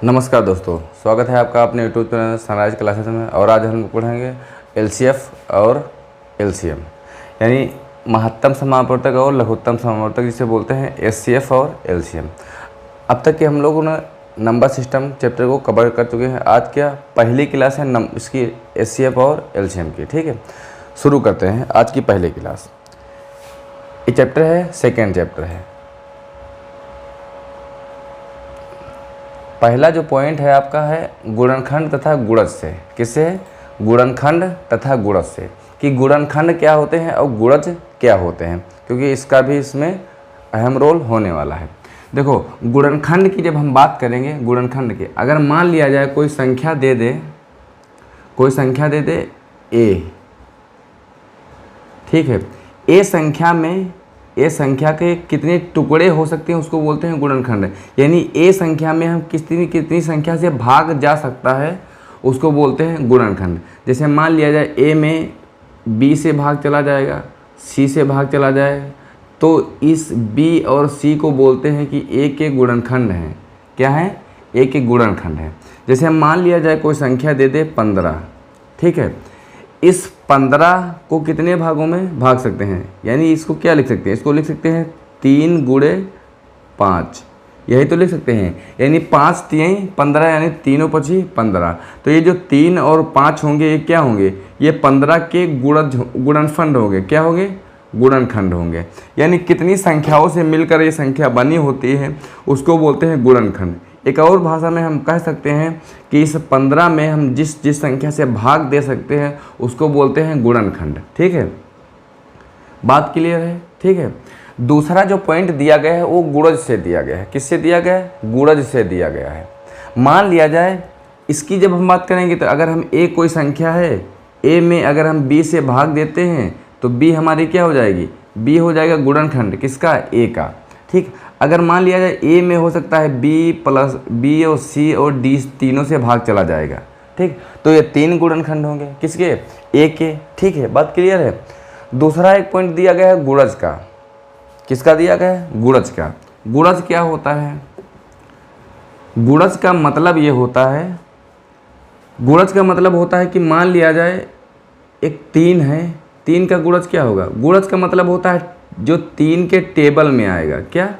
नमस्कार दोस्तों, स्वागत है आपका अपने यूट्यूब चैनल सनराइज क्लासेस में। और आज हम पढ़ेंगे एलसीएफ और एलसीएम, यानी महत्तम समापवर्तक और लघुत्तम समापवर्तक, जिसे बोलते हैं एचसीएफ और एलसीएम। अब तक के हम लोगों ने नंबर सिस्टम चैप्टर को कवर कर चुके हैं। आज क्या पहली क्लास है इसकी एचसीएफ और एलसीएम की। ठीक है, शुरू करते हैं आज की पहली क्लास। ये चैप्टर है, सेकेंड चैप्टर है। पहला जो पॉइंट है आपका है गुणनखंड तथा गुणज से। किससे? गुणनखंड तथा गुणज से, कि गुणनखंड क्या होते हैं और गुणज क्या होते हैं, क्योंकि इसका भी इसमें अहम रोल होने वाला है। देखो, गुणनखंड की जब हम बात करेंगे, गुणनखंड के, अगर मान लिया जाए कोई संख्या दे दे, कोई संख्या दे दे ए, ठीक है, ए संख्या के कितने टुकड़े हो सकते हैं उसको बोलते हैं गुणनखंड। यानी ए संख्या में हम कितनी संख्या से भाग जा सकता है उसको बोलते हैं गुणनखंड। जैसे मान लिया जाए ए में बी से भाग चला जाएगा, सी से भाग चला जाएगा, तो इस बी और सी को बोलते हैं कि ए के गुणनखंड हैं। क्या है? ए के गुणनखंड है। जैसे हम मान लिया जाए कोई संख्या दे दे 15, ठीक है, इस 15 को कितने भागों में भाग सकते हैं, यानी इसको क्या लिख सकते हैं, इसको लिख सकते हैं 3 गुणे 5, यही तो लिख सकते हैं। यानी 5 3 15, यानी तीनों 25 15। तो ये जो 3 और 5 होंगे ये क्या होंगे? ये 15 के गुणनफंड होंगे। क्या होंगे? गुणनखंड होंगे। यानी कितनी संख्याओं से मिलकर ये संख्या बनी होती है उसको बोलते हैं गुणनखंड। एक और भाषा में हम कह सकते हैं कि इस 15 में हम जिस संख्या से भाग दे सकते हैं उसको बोलते हैं गुणनखंड। ठीक है, बात क्लियर है? ठीक है। दूसरा जो पॉइंट दिया गया है वो गुणज से दिया गया है। किससे दिया गया है? गुणज से दिया गया है। मान लिया जाए, इसकी जब हम बात करेंगे तो अगर हम ए कोई संख्या है, ए में अगर हम बी से भाग देते हैं तो बी हमारी क्या हो जाएगी? बी हो जाएगा गुणनखंड किसका? ए का। ठीक, अगर मान लिया जाए ए में हो सकता है बी प्लस बी और सी और डी तीनों से भाग चला जाएगा। ठीक, तो ये 3 गुणनखंड होंगे किसके? ए के। ठीक है, बात क्लियर है। दूसरा एक पॉइंट दिया गया है गुणज का। किसका दिया गया है? गुणज का। गुणज क्या होता है? गुणज का मतलब ये होता है, गुणज का मतलब होता है कि मान लिया जाए एक 3 है, 3 का गुणज क्या होगा? गुणज का मतलब होता है जो 3 के टेबल में आएगा। क्या?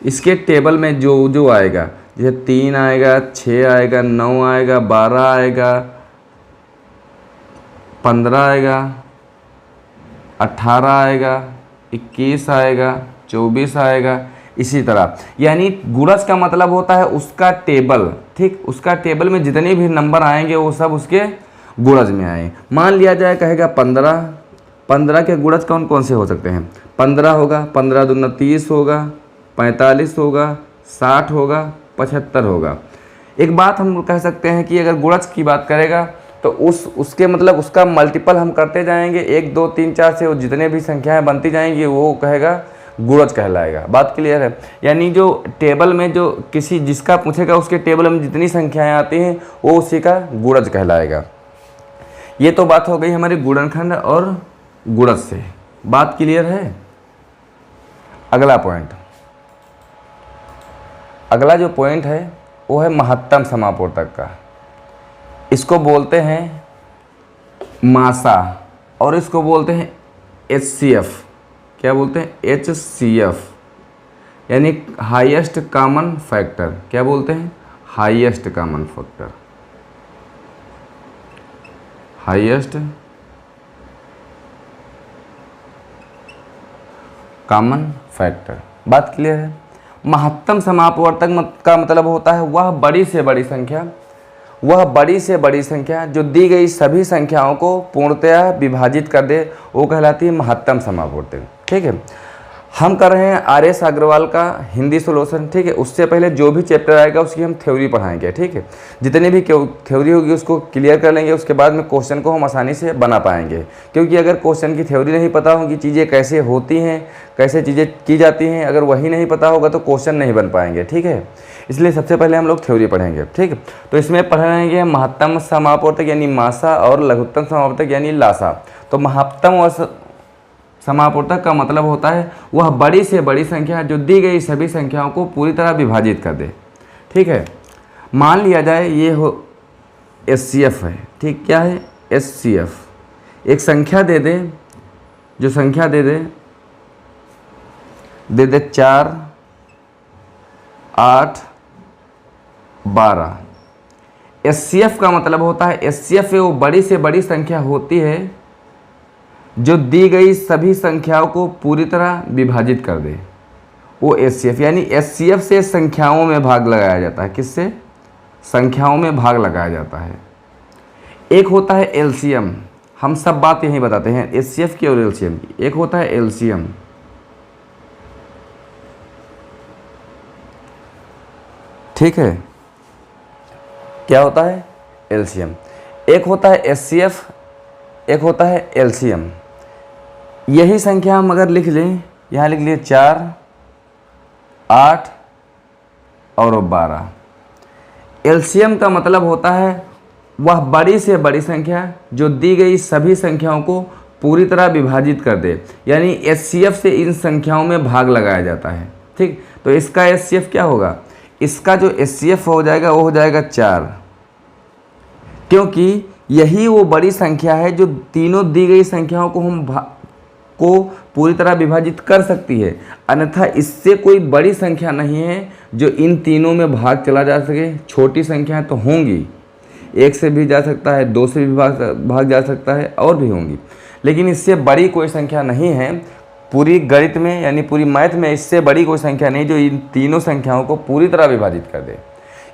इसके टेबल में जो आएगा, जैसे 3 आएगा, 6 आएगा, 9 आएगा, 12 आएगा, 15 आएगा, 18 आएगा, 21 आएगा, 24 आएगा, इसी तरह। यानी गुणज का मतलब होता है उसका टेबल। ठीक, उसका टेबल में जितने भी नंबर आएंगे वो सब उसके गुणज में आए। मान लिया जाए कहेगा 15 के गुणज कौन कौन से हो सकते हैं? 15 होगा, 15 दूना 30 होगा, 45 होगा, 60 होगा, 75 होगा। एक बात हम कह सकते हैं कि अगर गुणज की बात करेगा तो उसके मतलब उसका मल्टीपल हम करते जाएंगे, 1 2 3 4 से वो जितने भी संख्याएं बनती जाएंगी वो कहेगा गुणज कहलाएगा। बात क्लियर है? यानी जो टेबल में जो जिसका पूछेगा उसके टेबल में जितनी संख्याएं आती हैं वो उसी का गुणज कहलाएगा। ये तो बात हो गई हमारी गुणनखंड और गुणज से। बात क्लियर है? अगला पॉइंट, अगला जो पॉइंट है वो है महत्तम समापवर्तक का। इसको बोलते हैं मासा और इसको बोलते हैं एचसीएफ। क्या बोलते हैं? एचसीएफ, यानी हाईएस्ट कॉमन फैक्टर। क्या बोलते हैं? Highest common factor, highest common factor. बात क्लियर है? महत्तम समापवर्तक का मतलब होता है वह बड़ी से बड़ी संख्या जो दी गई सभी संख्याओं को पूर्णतया विभाजित कर दे, वो कहलाती है महत्तम समापवर्तक। ठीक है, हम कर रहे हैं आर.एस. अग्रवाल का हिंदी सॉल्यूशन। ठीक है, उससे पहले जो भी चैप्टर आएगा उसकी हम थ्योरी पढ़ाएंगे। ठीक है, जितने भी थ्योरी होगी उसको क्लियर कर लेंगे, उसके बाद में क्वेश्चन को हम आसानी से बना पाएंगे। क्योंकि अगर क्वेश्चन की थ्योरी नहीं पता होगी, चीज़ें कैसे होती हैं, कैसे चीज़ें की जाती हैं, अगर वही नहीं पता होगा तो क्वेश्चन नहीं बन पाएंगे। ठीक है, इसलिए सबसे पहले हम लोग थ्योरी पढ़ेंगे। ठीक है, तो इसमें पढ़ेंगे महत्तम समापवर्तक यानी मासा और लघुत्तम समापवर्तक यानी लासा। तो महत्तम और समापवर्तक का मतलब होता है वह बड़ी से बड़ी संख्या जो दी गई सभी संख्याओं को पूरी तरह विभाजित कर दे। ठीक है, मान लिया जाए ये हो HCF है, ठीक, क्या है HCF। एक संख्या दे दे, जो संख्या दे दे 4, 8, 12। HCF का मतलब होता है, HCF वो बड़ी से बड़ी संख्या होती है जो दी गई सभी संख्याओं को पूरी तरह विभाजित कर दे, वो HCF। यानी HCF से संख्याओं में भाग लगाया जाता है। किससे? संख्याओं में भाग लगाया जाता है। एक होता है LCM, हम सब बात यहीं बताते हैं HCF की और LCM की। एक होता है LCM, ठीक है, क्या होता है LCM। एक होता है HCF, एक होता है LCM। यही संख्या हम अगर लिख लें, यहाँ लिख लिए 4, 8 और 12। LCM का मतलब होता है वह बड़ी से बड़ी संख्या जो दी गई सभी संख्याओं को पूरी तरह विभाजित कर दे। यानी HCF से इन संख्याओं में भाग लगाया जाता है, ठीक। तो इसका HCF क्या होगा? इसका जो HCF हो जाएगा वो हो जाएगा 4, क्योंकि यही वो बड़ी संख्या है जो तीनों दी गई संख्याओं को को पूरी तरह विभाजित कर सकती है। अन्यथा इससे कोई बड़ी संख्या नहीं है जो इन तीनों में भाग चला जा सके। छोटी संख्याएं तो होंगी, 1 से भी जा सकता है, 2 से भी भाग जा सकता है, और भी होंगी, लेकिन इससे बड़ी कोई संख्या नहीं है पूरी गणित में, यानी पूरी मैथ में इससे बड़ी कोई संख्या नहीं जो इन तीनों संख्याओं को पूरी तरह विभाजित कर दे।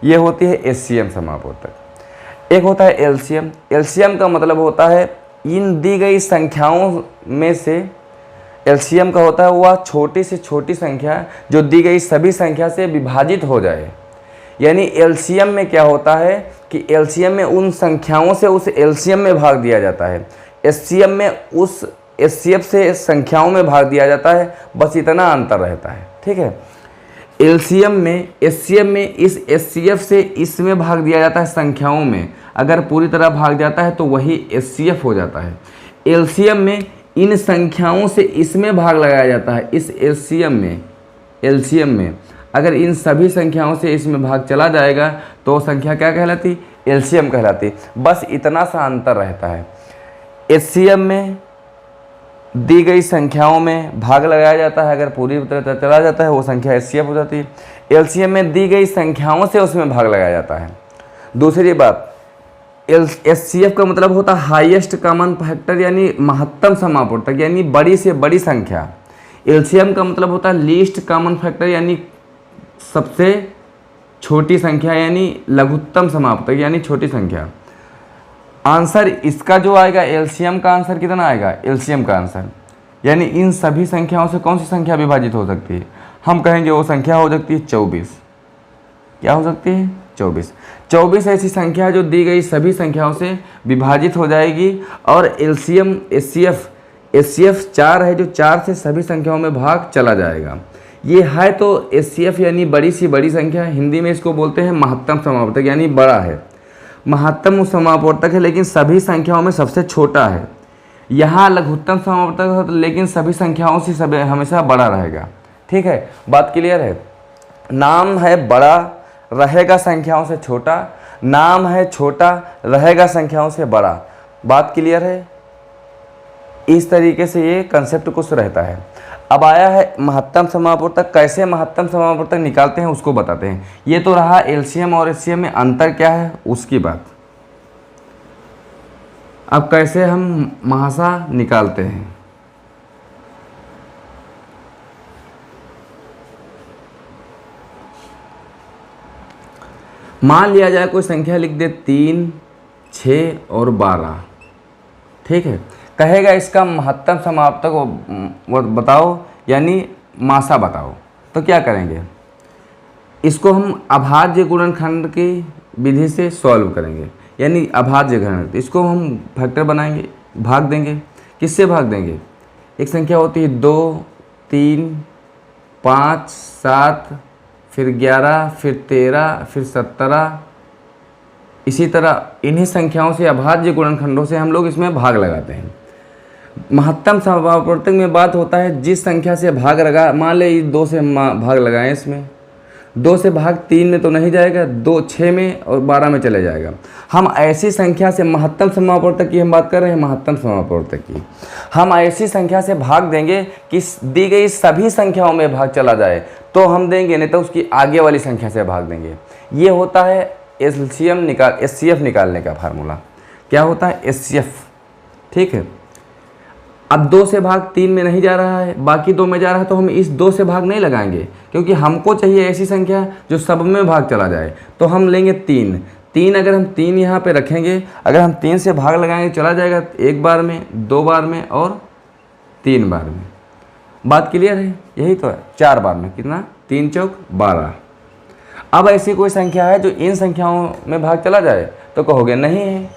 ये होती है HCM समापवर्तक। एक होता है LCM। LCM का मतलब होता है इन दी गई संख्याओं में से, LCM का होता है वह छोटी से छोटी संख्या जो दी गई सभी संख्या से विभाजित हो जाए। यानी LCM में क्या होता है कि LCM में उन संख्याओं से उस LCM में भाग दिया जाता है, HCM में उस HCF से संख्याओं में भाग दिया जाता है, बस इतना अंतर रहता है, ठीक है। LCM में, HCM में इस HCF से इसमें भाग दिया जाता है संख्याओं में, अगर पूरी तरह भाग जाता है तो वही HCF हो जाता है। LCM में इन संख्याओं से इसमें भाग लगाया जाता है, इस LCM में अगर इन सभी संख्याओं से इसमें भाग चला जाएगा तो संख्या क्या कहलाती? LCM कहलाती। बस इतना सा अंतर रहता है। HCM में दी गई संख्याओं में भाग लगाया जाता है, अगर पूरी तरह चला जाता है वो संख्या HCF हो जाती है। LCM में दी गई संख्याओं से उसमें भाग लगाया जाता है। दूसरी बात, HCF का मतलब होता है हाईएस्ट कॉमन फैक्टर, यानी महत्तम समापवर्तक, यानी बड़ी से बड़ी संख्या। LCM का मतलब होता है लीस्ट कॉमन फैक्टर, यानी सबसे छोटी संख्या, यानी लघुत्तम समापवर्तक, यानी छोटी संख्या। आंसर इसका जो आएगा LCM का आंसर कितना आएगा? LCM का आंसर यानी इन सभी संख्याओं से कौन सी संख्या विभाजित हो सकती है? हम कहेंगे वो संख्या हो सकती है 24। क्या हो सकती है? 24। 24 ऐसी संख्या है जो दी गई सभी संख्याओं से विभाजित हो जाएगी। और LCM HCF 4 है जो 4 से सभी संख्याओं में भाग चला जाएगा। ये है तो HCF यानी बड़ी सी बड़ी संख्या, हिंदी में इसको बोलते हैं महत्तम समापवर्तक, यानी बड़ा है। महत्तम समापवर्तक है लेकिन सभी संख्याओं में सबसे छोटा है। यहाँ लघुत्तम समापवर्तक है लेकिन सभी संख्याओं से सब हमेशा बड़ा रहेगा, ठीक है। बात क्लियर है? नाम है बड़ा, रहेगा संख्याओं से छोटा, नाम है छोटा, रहेगा संख्याओं से बड़ा। बात क्लियर है? इस तरीके से ये कंसेप्ट कुछ रहता है। अब आया है महत्तम समापवर्तक। कैसे महत्तम समापवर्तक निकालते हैं उसको बताते हैं। ये तो रहा LCM और HCM में अंतर क्या है उसकी बात। अब कैसे हम महासा निकालते हैं। मान लिया जाए कोई संख्या लिख दे 3, 6 और 12, ठीक है। कहेगा इसका महत्तम समापवर्तक बताओ, यानी मासा बताओ। तो क्या करेंगे? इसको हम अभाज्य गुणनखंड की विधि से सॉल्व करेंगे, यानी अभाज्य घन। इसको हम फैक्टर बनाएंगे, भाग देंगे। किससे भाग देंगे? एक संख्या होती है 2, 3, 5, 7, फिर 11, फिर 13, फिर 17। इसी तरह इन्हीं संख्याओं से, अभाज्य गुणनखंडों से हम लोग इसमें भाग लगाते हैं। महत्तम समापवर्तक में बात होता है जिस संख्या से भाग लगा, मान ले 2 से भाग लगाएं, इसमें 2 से भाग 3 में तो नहीं जाएगा, 2 6 में और 12 में चले जाएगा। हम ऐसी संख्या से, महत्तम समापवर्तक की हम बात कर रहे हैं, महत्तम समापवर्तक की, हम ऐसी संख्या से भाग देंगे कि दी गई सभी संख्याओं में भाग चला जाए तो हम देंगे, नहीं तो उसकी आगे वाली संख्या से भाग देंगे। ये होता है एचसीएफ निकालने का फार्मूला। क्या होता है? एचसीएफ। ठीक है, अब 2 से भाग 3 में नहीं जा रहा है, बाकी 2 में जा रहा है, तो हम इस 2 से भाग नहीं लगाएंगे, क्योंकि हमको चाहिए ऐसी संख्या जो सब में भाग चला जाए। तो हम लेंगे 3। अगर हम 3 यहाँ पे रखेंगे, अगर हम 3 से भाग लगाएंगे चला जाएगा 1 बार में, 2 बार में और 3 बार में। बात क्लियर है? यही तो है, 4 बार में। कितना? 3 चौक 12। अब ऐसी कोई संख्या है जो इन संख्याओं में भाग चला जाए, तो कहोगे नहीं है।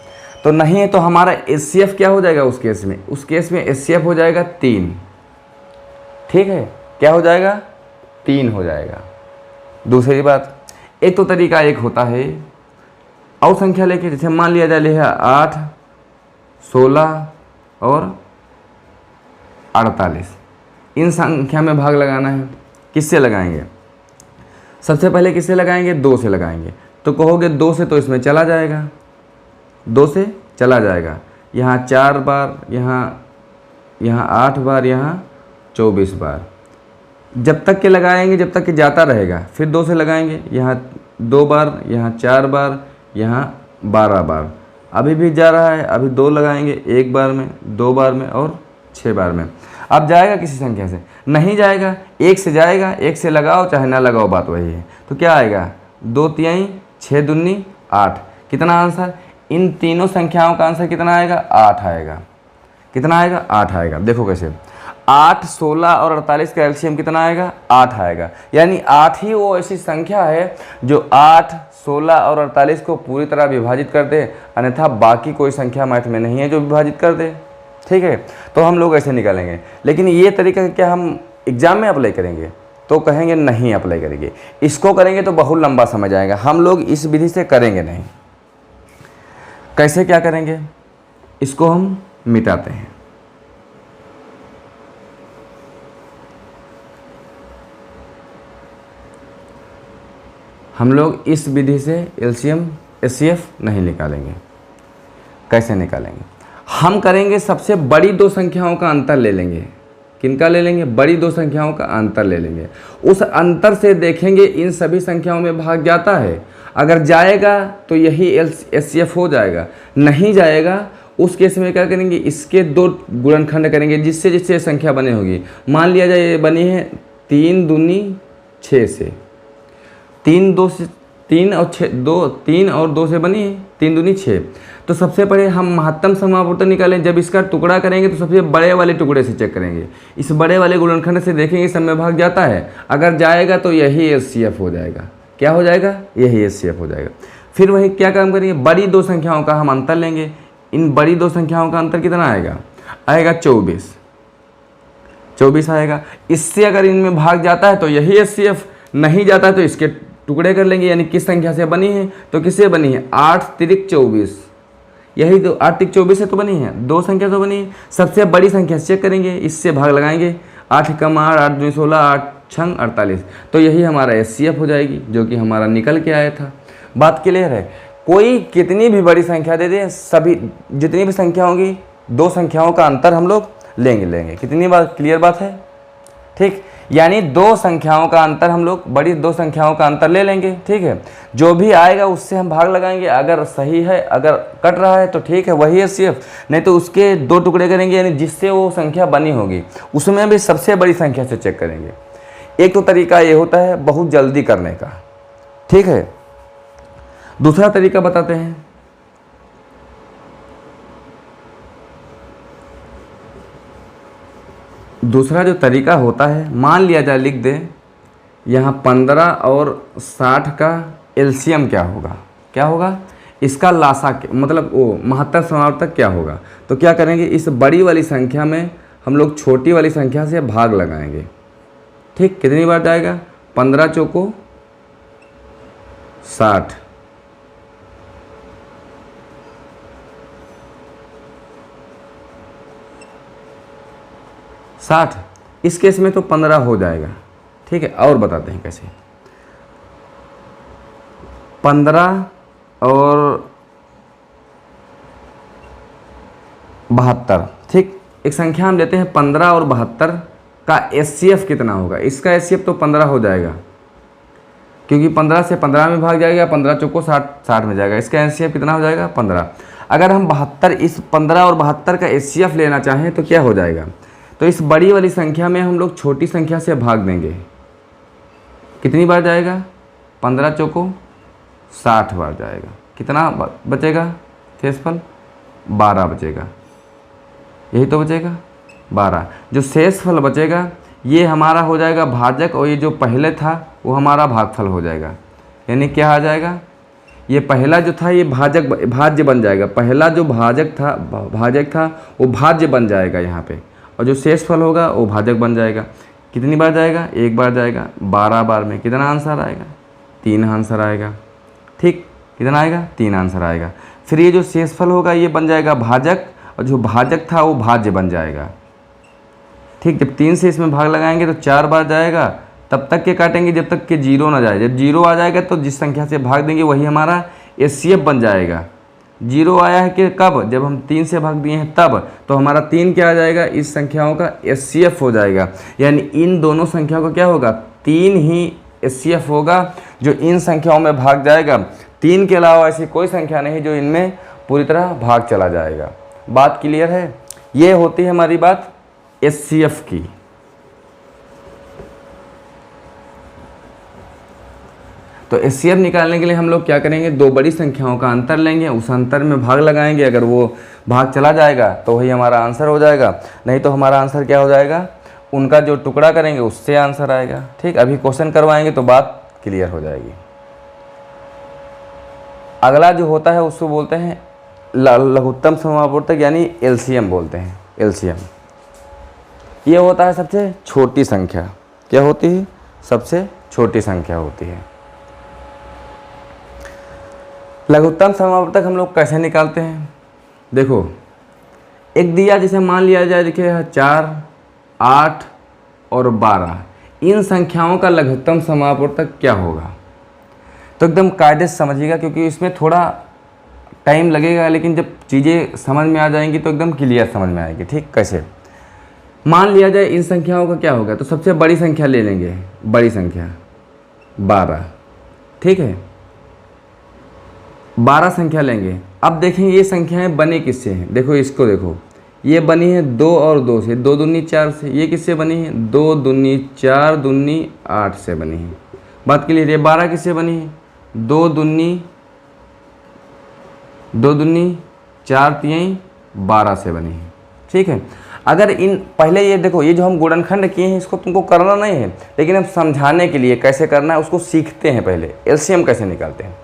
तो नहीं है तो हमारा एचसीएफ क्या हो जाएगा उस केस में? उस केस में एचसीएफ हो जाएगा 3। ठीक है, क्या हो जाएगा? 3 हो जाएगा। दूसरी बात, एक तो तरीका एक होता है और संख्या लेके, जैसे मान लिया जाए 8, 16 और 48, इन संख्या में भाग लगाना है। किससे लगाएंगे? सबसे पहले किससे लगाएंगे? 2 से लगाएंगे। तो कहोगे 2 से तो इसमें चला जाएगा, 2 से चला जाएगा। यहाँ 4 बार, यहाँ 8 बार, यहाँ 24 बार। जब तक के लगाएंगे, जब तक कि जाता रहेगा, फिर 2 से लगाएंगे। यहाँ 2 बार, यहाँ 4 बार, यहाँ 12 बार। अभी भी जा रहा है, अभी 2 लगाएंगे, 1 बार में, 2 बार में और 6 बार में। अब जाएगा किसी संख्या से? नहीं जाएगा। 1 से जाएगा, 1 से लगाओ चाहे ना लगाओ, बात वही है। तो क्या आएगा? 2 तिहाई 6 दूनी 8। कितना आंसर? इन तीनों संख्याओं का आंसर कितना आएगा? 8 आएगा। कितना आएगा? 8 आएगा। देखो कैसे, 8, 16 और 48 का एलसीएम कितना आएगा? 8 आएगा। यानी 8 ही वो ऐसी संख्या है जो 8, 16 और 48 को पूरी तरह विभाजित कर दे, अन्यथा बाकी कोई संख्या मैथ में नहीं है जो विभाजित कर दे। ठीक है, तो हम लोग ऐसे निकालेंगे। लेकिन ये तरीका क्या हम एग्जाम में अप्लाई करेंगे? तो कहेंगे नहीं अप्लाई करेंगे। इसको करेंगे तो बहुत लंबा समय जाएगा, हम लोग इस विधि से करेंगे नहीं। कैसे क्या करेंगे? इसको हम मिटाते हैं। हम लोग इस विधि से एलसीएम एचसीएफ नहीं निकालेंगे। कैसे निकालेंगे? हम करेंगे, सबसे बड़ी 2 संख्याओं का अंतर ले लेंगे। किनका ले लेंगे? बड़ी 2 संख्याओं का अंतर ले लेंगे। उस अंतर से देखेंगे इन सभी संख्याओं में भाग जाता है। अगर जाएगा तो यही एचसीएफ हो जाएगा, नहीं जाएगा उस केस में क्या करेंगे? इसके 2 गुणनखंड करेंगे, जिससे जिससे संख्या बनी होगी। मान लिया जाए ये बनी है 3 दूनी 6 से, 3 2 से 3 और 6, 3 और 2 से बनी है 3 दूनी 6। तो सबसे पहले हम महत्तम समापवर्तन निकालें। जब इसका टुकड़ा करेंगे तो सबसे बड़े वाले टुकड़े से चेक करेंगे। इस बड़े वाले गुणनखंड से देखेंगे सब में भाग जाता है। अगर जाएगा तो यही एचसीएफ हो जाएगा। क्या हो जाएगा? यही एचसीएफ हो जाएगा। फिर वही क्या काम करेंगे? बड़ी 2 संख्याओं का हम अंतर लेंगे। इन बड़ी 2 संख्याओं का अंतर कितना आएगा? आएगा 24 आएगा। इससे अगर इनमें भाग जाता है तो यही एचसीएफ, नहीं जाता है तो इसके टुकड़े कर लेंगे। यानी किस संख्या से बनी है? तो किससे बनी है? 8 तिरिक 24, यही तो 8 तिरिक 24 से तो बनी है, 2 संख्या तो बनी है। सबसे बड़ी संख्या से चेक करेंगे, इससे भाग लगाएंगे। 8 कम 8, 8 दूनी 16, 8 छंग 48। तो यही हमारा एचसीएफ हो जाएगी, जो कि हमारा निकल के आया था। बात क्लियर है? कोई कितनी भी बड़ी संख्या दे दे, सभी जितनी भी संख्या होंगी 2 संख्याओं का अंतर हम लोग लेंगे। कितनी बात क्लियर बात है? ठीक, यानी 2 संख्याओं का अंतर हम लोग, बड़ी 2 संख्याओं का अंतर ले लेंगे। ठीक है, जो भी आएगा उससे हम भाग लगाएंगे। अगर सही है, अगर कट रहा है तो ठीक है, वही एचसीएफ, नहीं तो उसके 2 टुकड़े करेंगे। यानी जिससे वो संख्या बनी होगी उसमें भी सबसे बड़ी संख्या से चेक करेंगे। एक तो तरीका ये होता है बहुत जल्दी करने का। ठीक है, दूसरा तरीका बताते हैं। दूसरा जो तरीका होता है, मान लिया जाए, लिख दे यहाँ 15 और 60 का एलसीएम क्या होगा? क्या होगा? इसका लासा मतलब वो महत्तम समापवर्तक क्या होगा? तो क्या करेंगे? इस बड़ी वाली संख्या में हम लोग छोटी वाली संख्या से भाग लगाएंगे। ठीक, कितनी बार जाएगा? 15 चौको 60, 60। इस केस में तो 15 हो जाएगा। ठीक है, और बताते हैं कैसे। 15 और 72। ठीक, एक संख्या हम लेते हैं 15 और 72 का HCF कितना होगा। इसका HCF तो 15 हो जाएगा, क्योंकि 15 से 15 में भाग जाएगा, 15 चौको 60 में जाएगा। इसका HCF कितना हो जाएगा 15। अगर हम 72 इस 15 और 72 का HCF लेना चाहें तो क्या हो जाएगा, तो इस बड़ी वाली संख्या में हम लोग छोटी संख्या से भाग देंगे। कितनी बार जाएगा, 15 चौको 60 बार जाएगा। कितना बचेगा शेषफल, 12 बचेगा। यही तो बचेगा 12। जो शेषफल बचेगा ये हमारा हो जाएगा भाजक, और ये जो पहले था वो हमारा भागफल हो जाएगा। यानी क्या आ जाएगा, ये पहला जो था ये भाज्य बन जाएगा। पहला जो भाजक था वो भाज्य बन जाएगा यहाँ पे, और जो शेषफल होगा वो भाजक बन जाएगा। कितनी बार जाएगा, एक बार जाएगा। 12 बार में कितना आंसर आएगा, 3 आंसर आएगा। ठीक, कितना आएगा, 3 आंसर आएगा। फिर ये जो शेषफल होगा ये बन जाएगा भाजक, और जो भाजक था वो भाज्य बन जाएगा। ठीक, जब 3 से इसमें भाग लगाएंगे तो 4 बार जाएगा। तब तक के काटेंगे जब तक कि 0 ना जाए। जब 0 आ जाएगा तो जिस संख्या से भाग देंगे वही हमारा HCF बन जाएगा। 0 आया है कि कब, जब हम 3 से भाग दिए हैं तब, तो हमारा 3 क्या आ जाएगा, इस संख्याओं का HCF हो जाएगा। यानी इन दोनों संख्याओं का क्या होगा, 3 ही HCF होगा जो इन संख्याओं में भाग जाएगा। 3 के अलावा ऐसी कोई संख्या नहीं जो इनमें पूरी तरह भाग चला जाएगा। बात क्लियर है। ये होती है हमारी बात HCF की। तो HCF निकालने के लिए हम लोग क्या करेंगे, 2 बड़ी संख्याओं का अंतर लेंगे, उस अंतर में भाग लगाएंगे। अगर वो भाग चला जाएगा तो वही हमारा आंसर हो जाएगा, नहीं तो हमारा आंसर क्या हो जाएगा, उनका जो टुकड़ा करेंगे उससे आंसर आएगा। ठीक, अभी क्वेश्चन करवाएंगे तो बात क्लियर हो जाएगी। अगला जो होता है उसको बोलते हैं लघुत्तम समापवर्तक, यानी LCM बोलते हैं। LCM ये होता है सबसे छोटी संख्या। क्या होती है, सबसे छोटी संख्या होती है। लघुत्तम समापवर्तक हम लोग कैसे निकालते हैं, देखो एक दिया, जैसे मान लिया जाए, देखिए 4, 8 और 12, इन संख्याओं का लघुत्तम समापवर्तक क्या होगा। तो एकदम कायदे से समझिएगा, क्योंकि इसमें थोड़ा टाइम लगेगा, लेकिन जब चीज़ें समझ में आ जाएंगी तो एकदम क्लियर समझ में आएगी। ठीक, कैसे, मान लिया जाए इन संख्याओं का क्या होगा, तो सबसे बड़ी संख्या ले लेंगे, बड़ी संख्या 12। ठीक है, 12 संख्या लेंगे। अब देखेंगे ये संख्याएं बनी किससे हैं, देखो इसको देखो, ये बनी है 2 और 2 से, 2 दूनी 4 से। ये किससे बनी है, 2 दूनी 4 दूनी 8 से बनी है। बात क्लियर है। 12 किससे बनी है, 2 दूनी 4 तिहाई 12 से बनी है। ठीक है, अगर इन पहले ये देखो, ये जो हम गुणनखंड किए हैं इसको तुमको करना नहीं है, लेकिन हम समझाने के लिए कैसे करना है उसको सीखते हैं। पहले LCM कैसे निकालते हैं।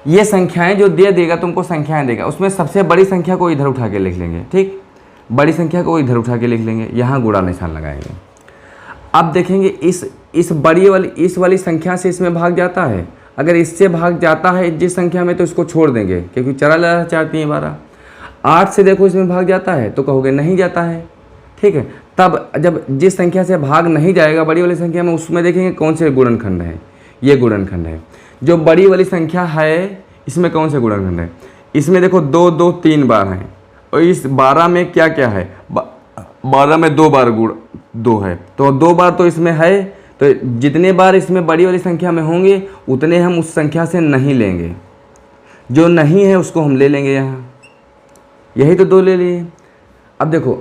ये संख्याएं जो दे देगा तुमको, संख्याएं देगा, उसमें सबसे बड़ी संख्या को इधर उठा के लिख लेंगे। ठीक, बड़ी संख्या को इधर उठा के लिख लेंगे, यहाँ गुणा निशान लगाएंगे। अब देखेंगे इस वाली संख्या से इसमें भाग जाता है। अगर इससे भाग जाता है जिस संख्या में, तो इसको छोड़ देंगे, क्योंकि चला जा चाहती है 12। 8 से देखो इसमें भाग जाता है, तो कहोगे नहीं जाता है। ठीक है, तब जब जिस संख्या से भाग नहीं जाएगा बड़ी वाली संख्या में, उसमें देखेंगे कौन से गुणनखंड है। ये गुणनखंड है। जो बड़ी वाली संख्या है इसमें कौन से गुणनखंड है, इसमें देखो 2 2 3 बार हैं, और इस 12 में क्या क्या है, 12 में 2 बार गुण 2 है, तो 2 बार तो इसमें है। तो जितने बार इसमें बड़ी वाली संख्या में होंगे उतने हम उस संख्या से नहीं लेंगे, जो नहीं है उसको हम ले लेंगे। यहाँ यही तो 2 ले लिए। अब देखो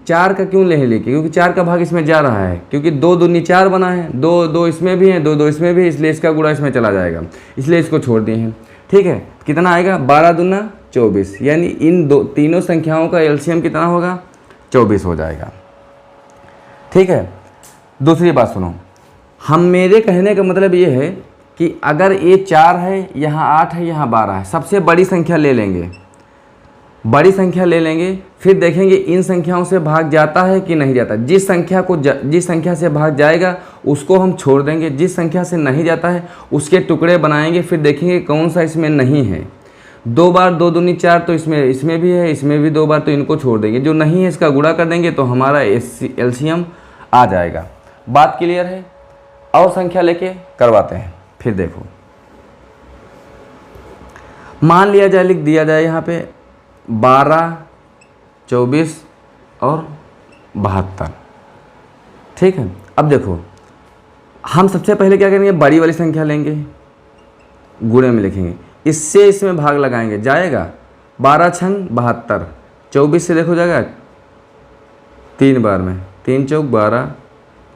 4 का क्यों ले लेके, क्योंकि 4 का भाग इसमें जा रहा है, क्योंकि 2 दूनी 4 बना है, 2 इसमें भी है, 2 इसमें भी, इसलिए इसका गुणा इसमें चला जाएगा, इसलिए इसको छोड़ दिए हैं। ठीक है, कितना आएगा, 12 दूना 24, यानी इन तीनों संख्याओं का LCM कितना होगा, 24 हो जाएगा। ठीक है, दूसरी बात सुनो, मेरे कहने का मतलब ये है कि अगर ये 4 है, यहाँ 8 है, यहाँ 12 है, सबसे बड़ी संख्या ले लेंगे, बड़ी संख्या ले लेंगे, फिर देखेंगे इन संख्याओं से भाग जाता है कि नहीं जाता। जिस संख्या से भाग जाएगा उसको हम छोड़ देंगे, जिस संख्या से नहीं जाता है उसके टुकड़े बनाएंगे, फिर देखेंगे कौन सा इसमें नहीं है। 2 बार 2 दूनी 4 तो इसमें भी है, इसमें भी 2 बार, तो इनको छोड़ देंगे। जो नहीं है इसका गुणा कर देंगे, तो हमारा LCM आ जाएगा। बात क्लियर है। और संख्या लेके करवाते हैं, फिर देखो मान लिया जाए, लिख दिया जाए यहाँ पे 12, 24 और 72। ठीक है, अब देखो हम सबसे पहले क्या करेंगे, बड़ी वाली संख्या लेंगे, गुणे में लिखेंगे, इससे इसमें भाग लगाएंगे, जाएगा 12 छंग 72, 24 से देखो जाएगा 3 बार में, 3 चौक 12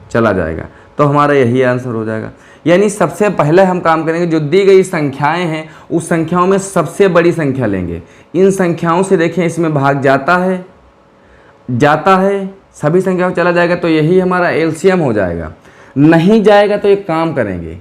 चला जाएगा, तो हमारा यही आंसर हो जाएगा। यानी सबसे पहले हम काम करेंगे, जो दी गई संख्याएं हैं उस संख्याओं में सबसे बड़ी संख्या लेंगे, इन संख्याओं से देखें इसमें भाग जाता है सभी संख्याओं चला जाएगा, तो यही हमारा एलसीएम हो जाएगा। नहीं जाएगा तो एक काम करेंगे,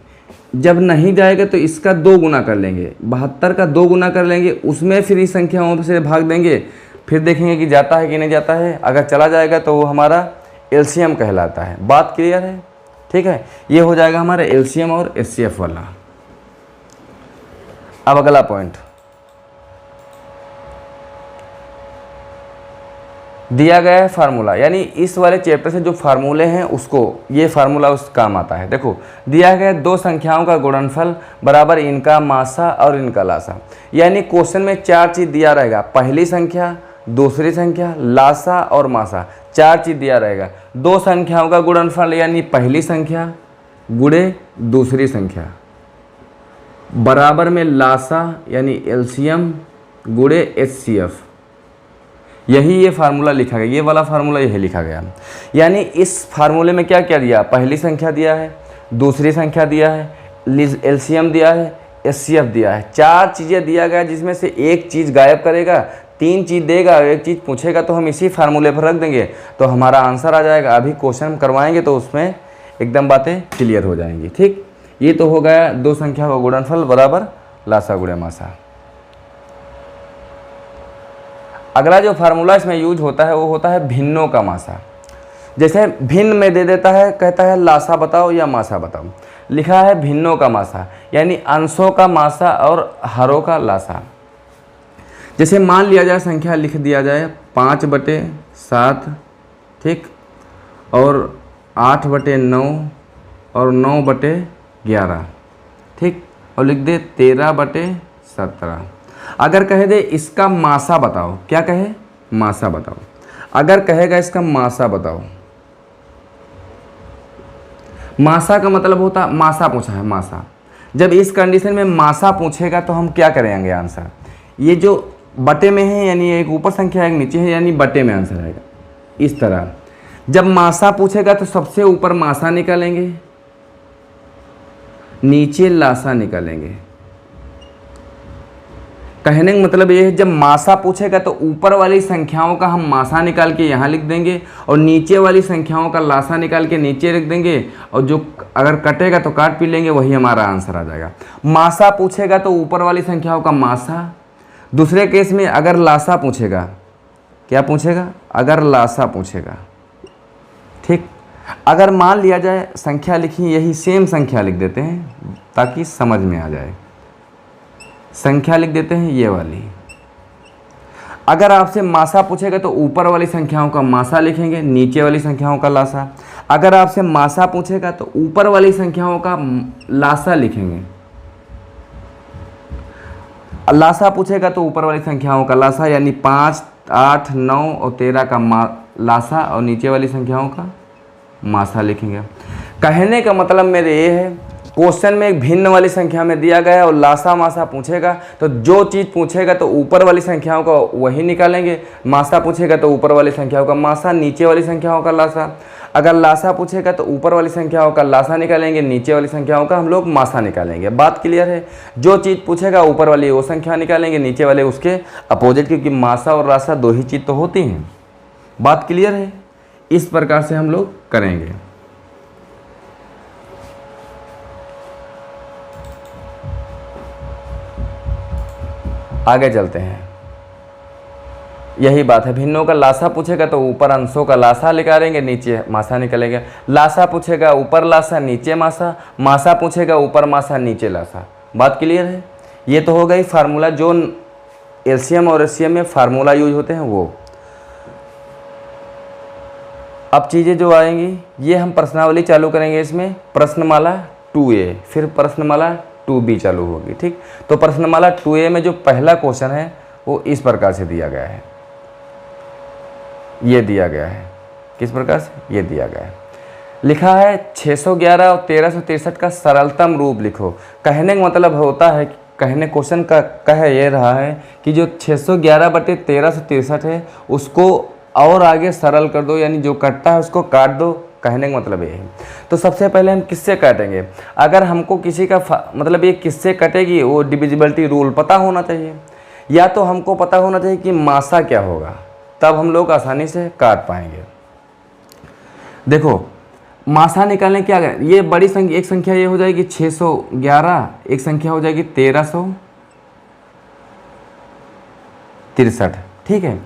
जब नहीं जाएगा तो इसका 2 गुना कर लेंगे, 72 का 2 गुना कर लेंगे, उसमें फिर इस संख्याओं से भाग देंगे, फिर देखेंगे कि जाता है कि नहीं जाता है। अगर चला जाएगा तो वो हमारा एलसीएम कहलाता है। बात क्लियर है? ठीक है, ये हो जाएगा हमारा एलसीएम और एचसीएफ वाला। अब अगला पॉइंट दिया गया है फार्मूला, यानी इस वाले चैप्टर से जो फार्मूले हैं उसको, ये फार्मूला उस काम आता है। देखो दिया गया है 2 संख्याओं का गुणनफल बराबर इनका मासा और इनका लासा। यानी क्वेश्चन में 4 चीज़ दिया रहेगा, पहली संख्या, दूसरी संख्या, लासा और मासा, 4 चीज़ दिया रहेगा। 2 संख्याओं का गुणनफल यानी पहली संख्या गुणे दूसरी संख्या बराबर में लासा यानी एलसीएम गुणे एचसीएफ, यही ये फार्मूला लिखा गया, ये वाला फार्मूला यही लिखा गया। यानी इस फार्मूले में क्या क्या दिया, पहली संख्या दिया है, दूसरी संख्या दिया है, एलसीएम दिया है, एचसीएफ दिया है, 4 चीज़ें दिया गया, जिसमें से एक चीज़ गायब करेगा, 3 चीज़ देगा, एक चीज़ पूछेगा, तो हम इसी फार्मूले पर रख देंगे तो हमारा आंसर आ जाएगा। अभी क्वेश्चन करवाएंगे तो उसमें एकदम बातें क्लियर हो जाएंगी। ठीक, ये तो हो गया 2 संख्या का गुणनफल बराबर लासा गुणे मासा। अगला जो फार्मूला इसमें यूज होता है वो होता है भिन्नों का मासा। जैसे भिन्न में दे देता है, कहता है लासा बताओ या मासा बताओ, लिखा है भिन्नों का मासा यानी अंशों का मासा और हरों का लासा। जैसे मान लिया जाए संख्या लिख दिया जाए 5/7, ठीक, और 8/9 और 9/11, ठीक, और लिख दे 13/17। अगर कहे दे इसका मासा बताओ, क्या कहे, मासा बताओ। अगर कहेगा इसका मासा बताओ, मासा का मतलब होता, मासा पूछा है मासा, जब इस कंडीशन में मासा पूछेगा तो हम क्या करेंगे आंसर, ये जो बटे में है यानी एक ऊपर संख्या एक नीचे है यानी बटे में आंसर आएगा। इस तरह जब मासा पूछेगा तो सबसे ऊपर मासा निकालेंगे, नीचे लासा निकालेंगे। कहने का मतलब ये है जब मासा पूछेगा तो ऊपर वाली संख्याओं का हम मासा निकाल के यहाँ लिख देंगे और नीचे वाली संख्याओं का लासा निकाल के नीचे लिख देंगे, और जो अगर कटेगा तो काट पी लेंगे, वही हमारा आंसर आ जाएगा। मासा पूछेगा तो ऊपर वाली संख्याओं का मासा। दूसरे केस में अगर लासा पूछेगा, क्या पूछेगा, अगर लासा पूछेगा, ठीक। अगर मान लिया जाए संख्या लिखी, यही सेम संख्या लिख देते हैं ताकि समझ में आ जाए। संख्या लिख देते हैं ये वाली। अगर आपसे मासा पूछेगा तो ऊपर वाली संख्याओं का मासा लिखेंगे, नीचे वाली संख्याओं का लासा। अगर आपसे मासा पूछेगा तो ऊपर वाली संख्याओं का लासा लिखेंगे, लासा पूछेगा तो ऊपर वाली संख्याओं का लासा यानी 5, 8, 9 और 13 का लासा, और नीचे वाली संख्याओं का मासा लिखेंगे। कहने का मतलब मेरे ये है, क्वेश्चन में एक भिन्न वाली संख्या में दिया गया है और लासा मासा पूछेगा तो जो चीज़ पूछेगा तो ऊपर वाली संख्याओं का वही निकालेंगे। मासा पूछेगा तो ऊपर वाली संख्याओं का मासा, नीचे वाली संख्याओं का लासा। अगर लासा पूछेगा तो ऊपर वाली संख्याओं का लासा निकालेंगे, नीचे वाली संख्याओं का हम लोग मासा निकालेंगे। बात क्लियर है? जो चीज़ पूछेगा ऊपर वाली वो संख्या निकालेंगे, नीचे वाले उसके अपोजिट, क्योंकि मासा और लासा 2 ही चीज़ तो होती हैं। बात क्लियर है? इस प्रकार से हम लोग करेंगे। आगे चलते हैं। यही बात है, भिन्नों का लासा पूछेगा तो ऊपर अंशों का लासा निकालेंगे, नीचे मासा निकालेंगे। लासा पूछेगा ऊपर लासा नीचे मासा, मासा पूछेगा ऊपर मासा नीचे लासा। बात क्लियर है? ये तो हो गई फार्मूला, जो एलसीएम और एचसीएम में फार्मूला यूज होते हैं वो। अब चीज़ें जो आएंगी ये हम प्रश्नावली चालू करेंगे। इसमें प्रश्नमाला 2A, फिर प्रश्नमाला 2B चालू होगी। ठीक, तो प्रश्नमाला 2A में जो पहला क्वेश्चन है वो इस प्रकार से दिया गया है, ये दिया गया है। किस प्रकार से? ये दिया गया है। लिखा है 611 और 1363 का सरलतम रूप लिखो। कहने का मतलब होता है, कहने क्वेश्चन का कह ये रहा है कि जो 611 बटे 1363 है उसको और आगे सरल कर दो, यानी जो कटता है उसको काट दो। कहने का मतलब ये है। तो सबसे पहले हम किससे काटेंगे? अगर हमको किसी का मतलब ये किससे कटेगी, वो डिविजिबिलिटी रूल पता होना चाहिए, या तो हमको पता होना चाहिए कि मासा क्या होगा, तब हम लोग आसानी से काट पाएंगे। देखो मासा निकालने क्या करें, ये बड़ी संख्या, एक संख्या ये हो जाएगी 611, एक संख्या हो जाएगी 1363। ठीक है,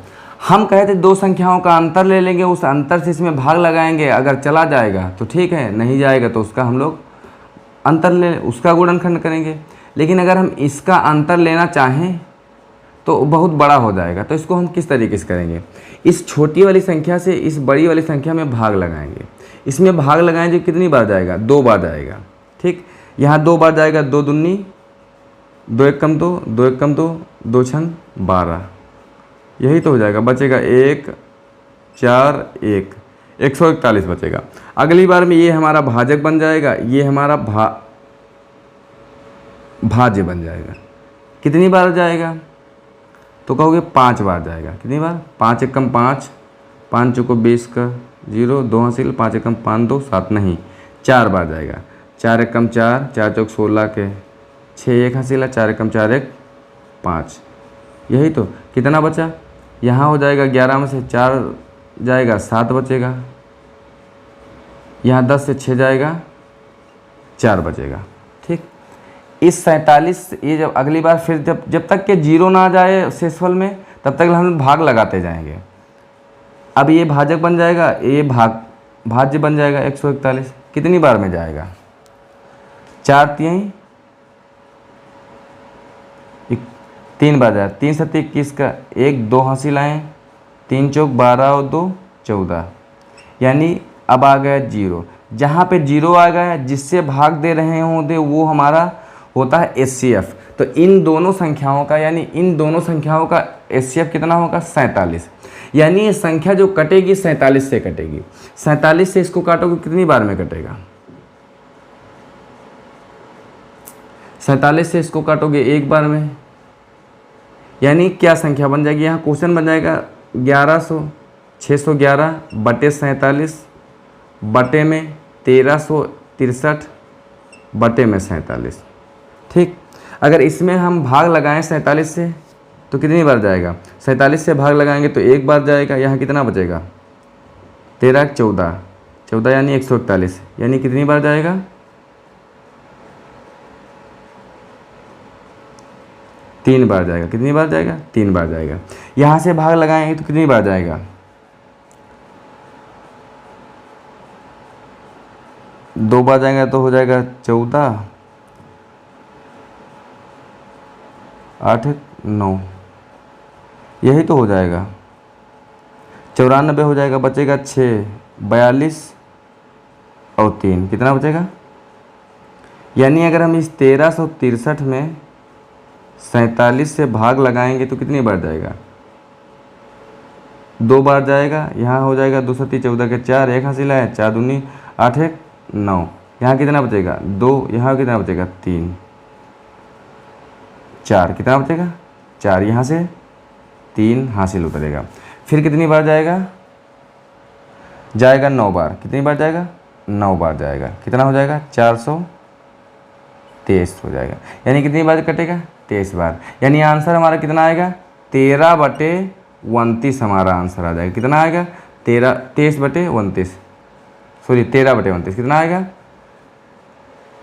हम कहे थे दो संख्याओं का अंतर ले लेंगे, उस अंतर से इसमें भाग लगाएंगे, अगर चला जाएगा तो ठीक है, नहीं जाएगा तो उसका हम लोग अंतर ले उसका गुणनखंड करेंगे। लेकिन अगर हम इसका अंतर लेना चाहें तो बहुत बड़ा हो जाएगा, तो इसको हम किस तरीके से करेंगे? इस छोटी वाली संख्या से इस बड़ी वाली संख्या में भाग लगाएंगे। इसमें भाग लगाएंगे कितनी बार जाएगा? 2 बार जाएगा। ठीक, यहाँ 2 बार जाएगा, 2 दूनी 2 एकम 2, 2 एकम 2, 2 छंग 12, यही तो हो जाएगा। बचेगा 1 4 1, 141 बचेगा। अगली बार में ये हमारा भाजक बन जाएगा, ये हमारा भाज्य बन जाएगा। कितनी बार जाएगा? तो कहोगे 5 बार जाएगा। कितनी बार? 5 एकम 5, 5 चौको 20 का 0, 2 हासिल, 5 एकम 5 2 7, नहीं 4 बार जाएगा। 4 एकम 4, 4 चौक 16 के 6, 1 हासिल, 4 एकम 4 1 5, यही तो। कितना बचा? यहाँ हो जाएगा 11 में से 4 जाएगा 7 बचेगा, यहाँ 10 से 6 जाएगा 4 बचेगा। ठीक, इस 47 ये जब अगली बार फिर जब तक के 0 ना आ जाए शेषफल में तब तक हम भाग लगाते जाएंगे। अब ये भाजक बन जाएगा, ये भाज्य बन जाएगा 141। कितनी बार में जाएगा? 4 3 बार जाएगा। 3 7 21 का 1 2 हासिल आए, 3 चौक 12 और 2 14, यानी अब आ गया 0। जहाँ पे 0 आ गया जिससे भाग दे रहे होंगे वो हमारा होता है HCF। तो इन दोनों संख्याओं का, यानी इन दोनों संख्याओं का HCF कितना होगा? 47। यानी ये संख्या जो कटेगी 47 से कटेगी। 47 से इसको काटोगे कितनी बार में कटेगा? 47 से इसको काटोगे 1 बार में, यानी क्या संख्या बन जाएगी? यहाँ क्वेश्चन बन जाएगा 611 बटे 47 बटे में 1363 बटे में 47। ठीक, अगर इसमें हम भाग लगाएं 47 से तो कितनी बार जाएगा? 47 से भाग लगाएंगे तो 1 बार जाएगा। यहाँ कितना बचेगा? 13 14, 14 यानी 141, यानी कितनी बार जाएगा? 3 बार जाएगा। कितनी बार जाएगा? 3 बार जाएगा। यहाँ से भाग लगाएंगे तो कितनी बार जाएगा? 2 बार जाएगा तो हो जाएगा 14 8 9, यही तो हो जाएगा। 94 हो जाएगा, बचेगा 6 42 और 3, कितना बचेगा? यानी अगर हम इस 1363 में 47 से भाग लगाएंगे तो कितनी बार जाएगा? 2 बार जाएगा। यहाँ हो जाएगा 2 7 14 के 4, 1 हासिल है, 4 दूनी 8 1 9, यहाँ कितना बचेगा? 2, यहाँ कितना बचेगा? 3 4, कितना बचेगा? 4, यहाँ से 3 हासिल उतरेगा। फिर कितनी बार जाएगा? जाएगा 9 बार। कितनी बार जाएगा? 9 बार जाएगा। कितना हो जाएगा? 423 हो जाएगा। यानी कितनी बार कटेगा? 23 बार। यानी आंसर हमारा कितना आएगा? 13 बटे 29 हमारा आंसर आ जाएगा। कितना आएगा? 23 बटे 29, सॉरी 13 बटे 29, कितना आएगा?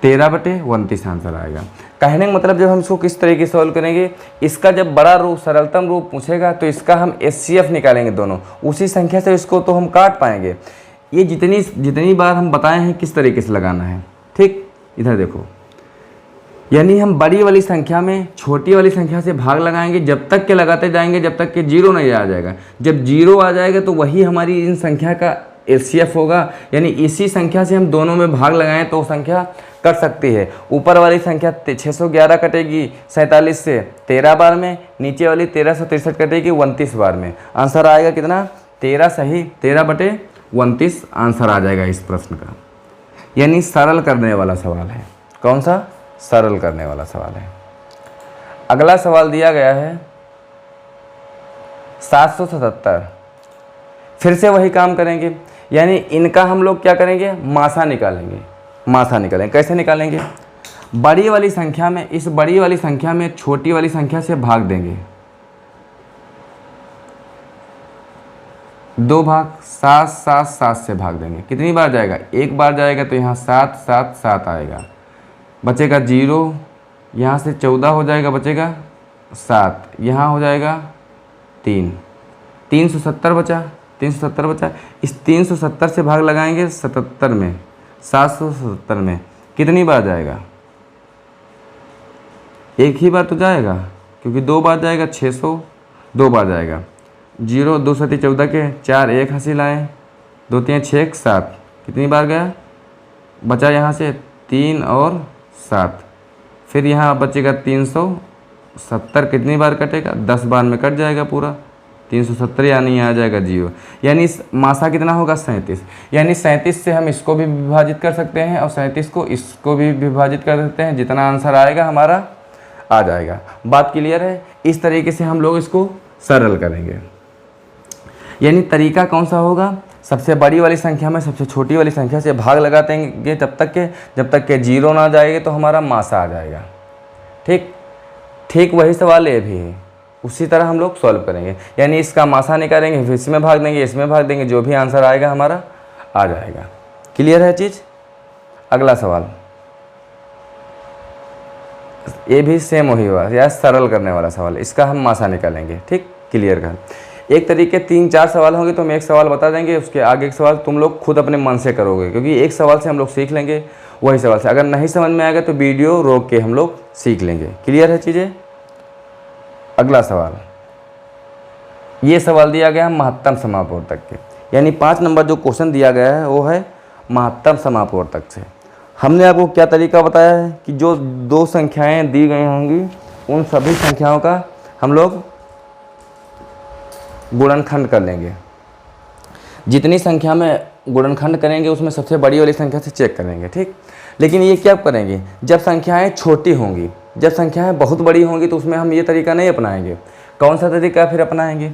13 बटे 29 आंसर आएगा। कहने का मतलब जब हम इसको किस तरीके से सॉल्व करेंगे, इसका जब बड़ा रूप सरलतम रूप पूछेगा तो इसका हम HCF निकालेंगे दोनों, उसी संख्या से इसको तो हम काट पाएंगे। ये जितनी बार हम बताए हैं किस तरीके से लगाना है। ठीक, इधर देखो, यानी हम बड़ी वाली संख्या में छोटी वाली संख्या से भाग लगाएंगे, जब तक के लगाते जाएंगे जब तक कि 0 नहीं आ जाएगा। जब 0 आ जाएगा तो वही हमारी इन संख्या का HCF होगा, यानी इसी संख्या से हम दोनों में भाग लगाएं तो संख्या कट सकती है। ऊपर वाली संख्या 611 कटेगी 47 से 13 बार में, नीचे वाली 1363 कटेगी 29 बार में। आंसर आएगा कितना? 13 सही, 13/29 आंसर आ जाएगा इस प्रश्न का। यानी सरल करने वाला सवाल है। कौन सा? सरल करने वाला सवाल है। अगला सवाल दिया गया है 777। फिर से वही काम करेंगे, यानी इनका हम लोग क्या करेंगे? मासा निकालेंगे। मासा निकालेंगे। कैसे निकालेंगे? बड़ी वाली संख्या में, इस बड़ी वाली संख्या में छोटी वाली संख्या से भाग देंगे। 2 भाग 7 7 7 से भाग देंगे। कितनी बार जाएगा? एक बार जाएगा तो यहाँ 7 7 7 आएगा, बचेगा 0, यहाँ से 14 हो जाएगा, बचेगा 7, यहाँ हो जाएगा 3, 370 बचा, 370 बचा। इस 370 से भाग लगाएंगे 77 में, 777 में। कितनी बार जाएगा? एक ही बार तो जाएगा, क्योंकि 2 बार जाएगा 600, 2 बार जाएगा। 0 2 7 14 के 4, 1 हासिल आए, 2 3 6 7। कितनी बार गया? बचा यहाँ से 3 और 7, फिर यहाँ बचेगा 370। कितनी बार कटेगा? 10 बार में कट जाएगा पूरा 370, यानी आ जाएगा 0। यानी इस मासा कितना होगा? 37। यानी 37 से हम इसको भी विभाजित कर सकते हैं और 37 को इसको भी विभाजित कर सकते हैं। जितना आंसर आएगा हमारा आ जाएगा। बात क्लियर है? इस तरीके से हम लोग इसको सरल करेंगे। यानी तरीका कौन सा होगा? सबसे बड़ी वाली संख्या में सबसे छोटी वाली संख्या से भाग लगाते हैं जब तक के 0 ना जाएगा तो हमारा मासा आ जाएगा। ठीक वही सवाल ये भी है, उसी तरह हम लोग सॉल्व करेंगे। यानी इसका मासा निकालेंगे, फिर इसमें भाग देंगे, इसमें भाग देंगे, जो भी आंसर आएगा हमारा आ जाएगा। क्लियर है चीज़? अगला सवाल ये भी सेम वही हुआ, या सरल करने वाला सवाल। इसका हम मासा निकालेंगे। ठीक, क्लियर कर। एक तरीके 3-4 सवाल होंगे तो हम एक सवाल बता देंगे, उसके आगे एक सवाल तुम लोग खुद अपने मन से करोगे, क्योंकि एक सवाल से हम लोग सीख लेंगे, वही सवाल से। अगर नहीं समझ में आएगा तो वीडियो रोक के हम लोग सीख लेंगे। क्लियर है चीज़ें? अगला सवाल, ये सवाल दिया गया महत्तम समापवर्तक के, यानी 5 नंबर जो क्वेश्चन दिया गया है वो है महत्तम समापवर्तक से। हमने आपको क्या तरीका बताया है कि जो 2 संख्याएं दी गई होंगी उन सभी संख्याओं का हम लोग गुणनखंड कर लेंगे। जितनी संख्या में गुणनखंड करेंगे उसमें सबसे बड़ी वाली संख्या से चेक करेंगे। ठीक, लेकिन ये क्या करेंगे? जब संख्याएं छोटी होंगी, जब संख्याएं बहुत बड़ी होंगी तो उसमें हम ये तरीका नहीं अपनाएंगे। कौन सा तरीका फिर अपनाएंगे?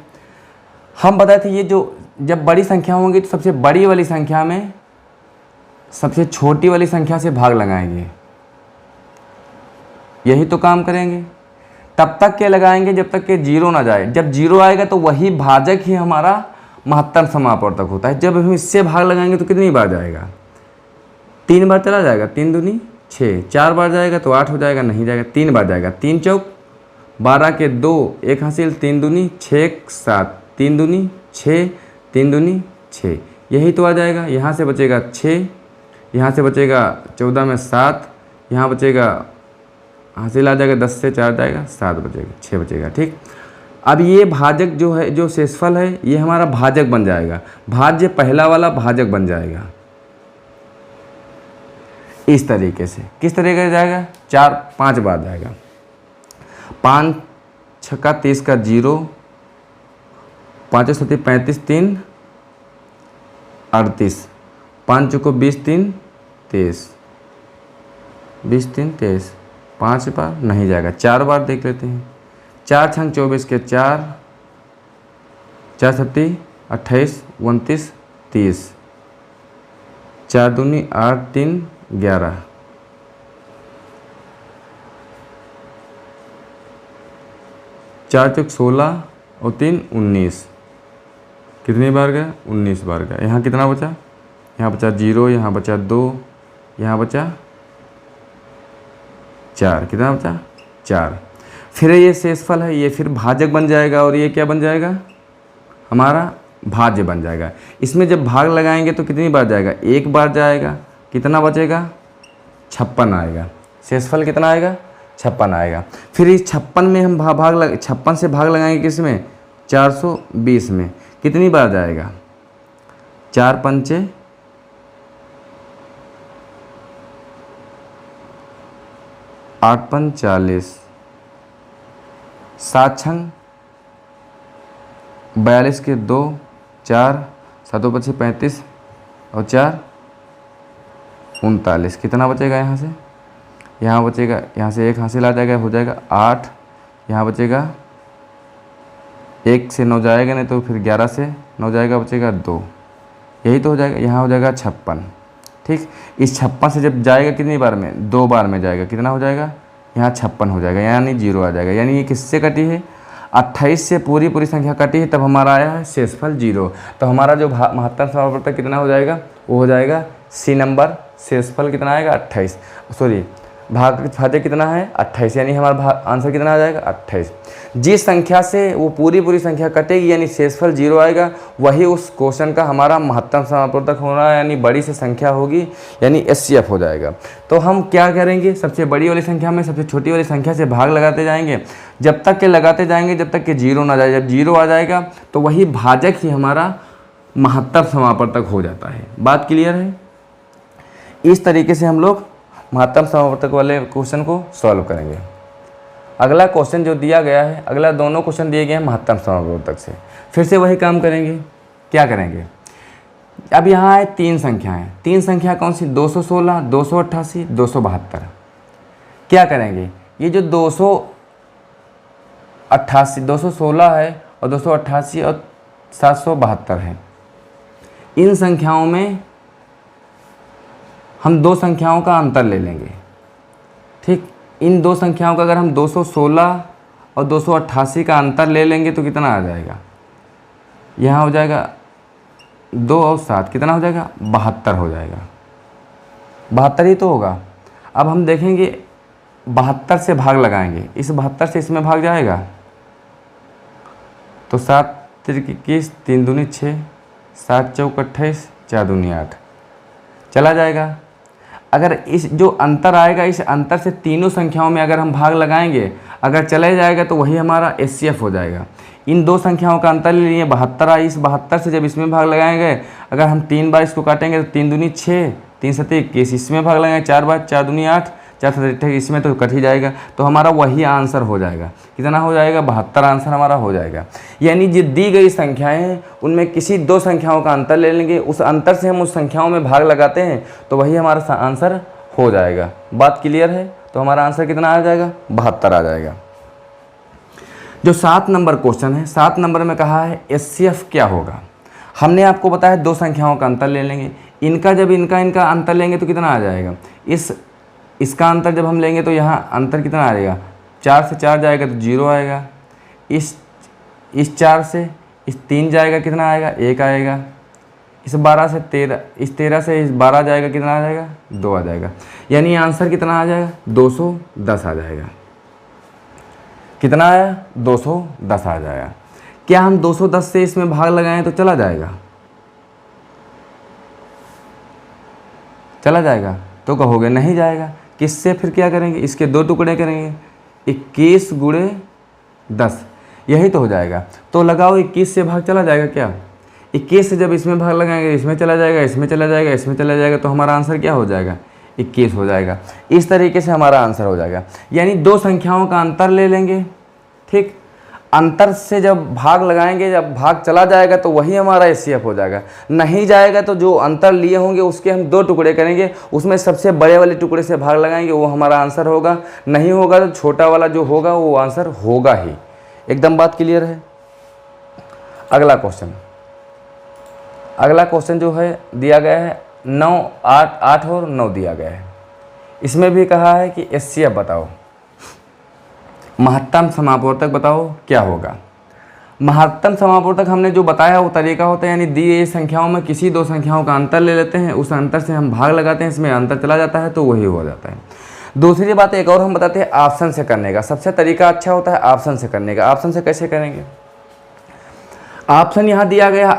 हम बताए थे ये जो जब बड़ी संख्या होंगी तो सबसे बड़ी वाली संख्या में सबसे छोटी वाली संख्या से भाग लगाएंगे। यही तो काम करेंगे। तब तक के लगाएंगे जब तक के 0 ना जाए। जब 0 आएगा तो वही भाजक ही हमारा महत्तम समापवर्तक होता है। जब हम इससे भाग लगाएंगे तो कितनी बार जाएगा? 3 बार चला जाएगा, 3 दूनी 6। 4 बार जाएगा तो 8 हो जाएगा, नहीं जाएगा, 3 बार जाएगा। 3 चौक 12 के 2, 1 हासिल, 3 दूनी 6 7, 3 दूनी 6, 3 दूनी 6, यही तो आ जाएगा। यहाँ से बचेगा 6, यहाँ से बचेगा 14 में 7, यहाँ बचेगा हासिल आ जाएगा 10 से 4 जाएगा 7 बचेगा, 6 बचेगा। ठीक, अब ये भाजक जो है, जो शेषफल है, ये हमारा भाजक बन जाएगा। भाज्य पहला वाला भाजक बन जाएगा इस तरीके से। किस तरीके से जाएगा? 4-5 बार जाएगा। 5 छक्का 30 का 0, 5 7 35, 3 38, 5 चौको 20 3 23, 20 3 23, 5 बार नहीं जाएगा, 4 बार देख लेते हैं। 4 छंग 24 के 4, 4 7 28 29 30, 4 दूनी 8 3 11, 4 चौक 16 और 3 19। कितनी बार गया? 19 बार गया। यहाँ कितना बचा? यहाँ बचा 0, यहाँ बचा 2, यहाँ बचा 4। कितना बचा? 4। फिर ये शेषफल है, ये फिर भाजक बन जाएगा और ये क्या बन जाएगा? हमारा भाज्य बन जाएगा। इसमें जब भाग लगाएंगे तो कितनी बार जाएगा? 1 बार जाएगा। कितना बचेगा? 56 आएगा। शेषफल कितना आएगा? 56 आएगा। फिर इस 56 में हम 56 से भाग लगाएंगे किसमें? 420 में। कितनी बार जाएगा? 4 पंचे 8 पन 40, 7 छंग 42 के 2, 4, 7 25 35 और 4 39। कितना बचेगा यहाँ से? यहाँ बचेगा, यहाँ से 1 हासिल आ जाएगा, हो जाएगा 8। यहाँ बचेगा 1 से 9 जाएगा, नहीं तो फिर 11 से 9 जाएगा, बचेगा 2। यही तो हो जाएगा। यहाँ हो जाएगा 56। ठीक, इस 56 से जब जाएगा कितनी बार में? 2 बार में जाएगा। कितना हो जाएगा? यहाँ 56 हो जाएगा, यानी 0 आ जाएगा। यानी ये किससे कटी है? 28 से पूरी संख्या कटी है, तब हमारा आया है शेषफल 0। तो हमारा जो महत्तम समापवर्तक कितना हो जाएगा? वो हो जाएगा सी नंबर। शेषफल कितना आएगा? 28, सॉरी भाज्य कितना है? 28, यानी हमारा आंसर कितना आ जाएगा? 28। जिस संख्या से वो पूरी संख्या कटेगी यानी शेषफल 0 आएगा, वही उस क्वेश्चन का हमारा महत्तम समापवर्तक होना, यानी बड़ी से संख्या होगी, यानी एचसीएफ हो जाएगा। तो हम क्या करेंगे? सबसे बड़ी वाली संख्या में सबसे छोटी वाली संख्या से भाग लगाते जाएंगे, जब तक के लगाते जाएंगे जब तक कि 0 ना जाए। जब 0 आ जाएगा तो वही भाजक ही हमारा महत्तम समापवर्तक हो जाता है। बात क्लियर है? इस तरीके से हम लोग महत्तम समापवर्तक वाले क्वेश्चन को सॉल्व करेंगे। अगला क्वेश्चन जो दिया गया है, अगला दोनों क्वेश्चन दिए गए हैं महत्तम समापवर्तक से। फिर से वही काम करेंगे। क्या करेंगे? अब यहाँ है 3 संख्याएं। 3 संख्या कौन सी? 216, 288, 272। क्या करेंगे? ये जो 216 है और 288 और 772 है, इन संख्याओं में हम 2 संख्याओं का अंतर ले लेंगे। ठीक, इन 2 संख्याओं का अगर हम 216 और 288 का अंतर ले लेंगे तो कितना आ जाएगा? यहाँ हो जाएगा 2 और 7, कितना हो जाएगा? 72 हो जाएगा। 72 ही तो होगा। अब हम देखेंगे 72 से भाग लगाएंगे, इस 72 से इसमें भाग जाएगा तो 7 तिरिक 21, 3 दूनी 6, 7 चौक 28, 4 दूनी 8, चला जाएगा। अगर इस जो अंतर आएगा, इस अंतर से तीनों संख्याओं में अगर हम भाग लगाएंगे, अगर चले जाएगा तो वही हमारा एचसीएफ हो जाएगा। इन 2 संख्याओं का अंतर ले लिए, 72 आई, इस 72 से जब इसमें भाग लगाएंगे, अगर हम 3 बार इसको काटेंगे तो 3 दूनी 6, 3 सत्ते 21, इसमें भाग लगाएंगे 4 बार, 4 दूनी 8, 4 सत्ते 28, इसमें तो कट ही जाएगा। तो हमारा वही आंसर हो जाएगा। कितना हो जाएगा? 72 आंसर हमारा हो जाएगा। यानी जो दी गई संख्याएं उनमें किसी 2 संख्याओं का अंतर ले लेंगे, उस अंतर से हम उस संख्याओं में भाग लगाते हैं तो वही हमारा आंसर हो जाएगा। बात क्लियर है? तो हमारा आंसर कितना आ जाएगा? 72 आ जाएगा। जो 7 नंबर क्वेश्चन है, 7 नंबर में कहा है एचसीएफ क्या होगा। हमने आपको बताया 2 संख्याओं का अंतर ले लेंगे, इनका जब इनका अंतर लेंगे तो कितना आ जाएगा? इसका अंतर जब हम लेंगे तो यहाँ अंतर कितना आ जाएगा? 4 से 4 जाएगा तो 0 आएगा। इस 4 से इस 3 जाएगा, कितना आएगा? 1 आएगा। इस 12 से 13, इस 13 से इस 12 जाएगा, कितना आ जाएगा? 2 आ जाएगा। यानी आंसर कितना आ जाएगा? 210 आ जाएगा। कितना आया? 210 आ जाएगा। क्या हम 210 से इसमें भाग लगाएं तो चला जाएगा? चला जाएगा? तो कहोगे नहीं जाएगा। किससे फिर क्या करेंगे? इसके 2 टुकड़े करेंगे, 21 गुणे 10, यही तो हो जाएगा। तो लगाओ 21 से भाग चला जाएगा क्या? 21 से जब इसमें भाग लगाएंगे, इसमें चला जाएगा, इसमें चला जाएगा, इसमें चला जाएगा, तो हमारा आंसर क्या हो जाएगा? 21 हो जाएगा। इस तरीके से हमारा आंसर हो जाएगा। यानी 2 संख्याओं का अंतर ले लेंगे। ठीक, अंतर से जब भाग लगाएंगे, जब भाग चला जाएगा तो वही हमारा एचसीएफ हो जाएगा। नहीं जाएगा तो जो अंतर लिए होंगे उसके हम 2 टुकड़े करेंगे, उसमें सबसे बड़े वाले टुकड़े से भाग लगाएंगे, वो हमारा आंसर होगा। नहीं होगा तो छोटा वाला जो होगा वो आंसर होगा ही। एकदम बात क्लियर है? अगला क्वेश्चन जो है दिया गया है 9, 8 और 9 दिया गया है। इसमें भी कहा है कि एचसीएफ बताओ, महत्तम समापवर्तक बताओ क्या होगा। महत्तम समापवर्तक हमने जो बताया वो तरीका होता है, यानी दी गई संख्याओं में किसी 2 संख्याओं का अंतर ले लेते हैं, उस अंतर से हम भाग लगाते हैं, इसमें अंतर चला जाता है तो वही हो जाता है। दूसरी बात एक और हम बताते हैं ऑप्शन से करने का। सबसे तरीका अच्छा होता है ऑप्शन से करने का। ऑप्शन से कैसे करेंगे? ऑप्शन यहाँ दिया गया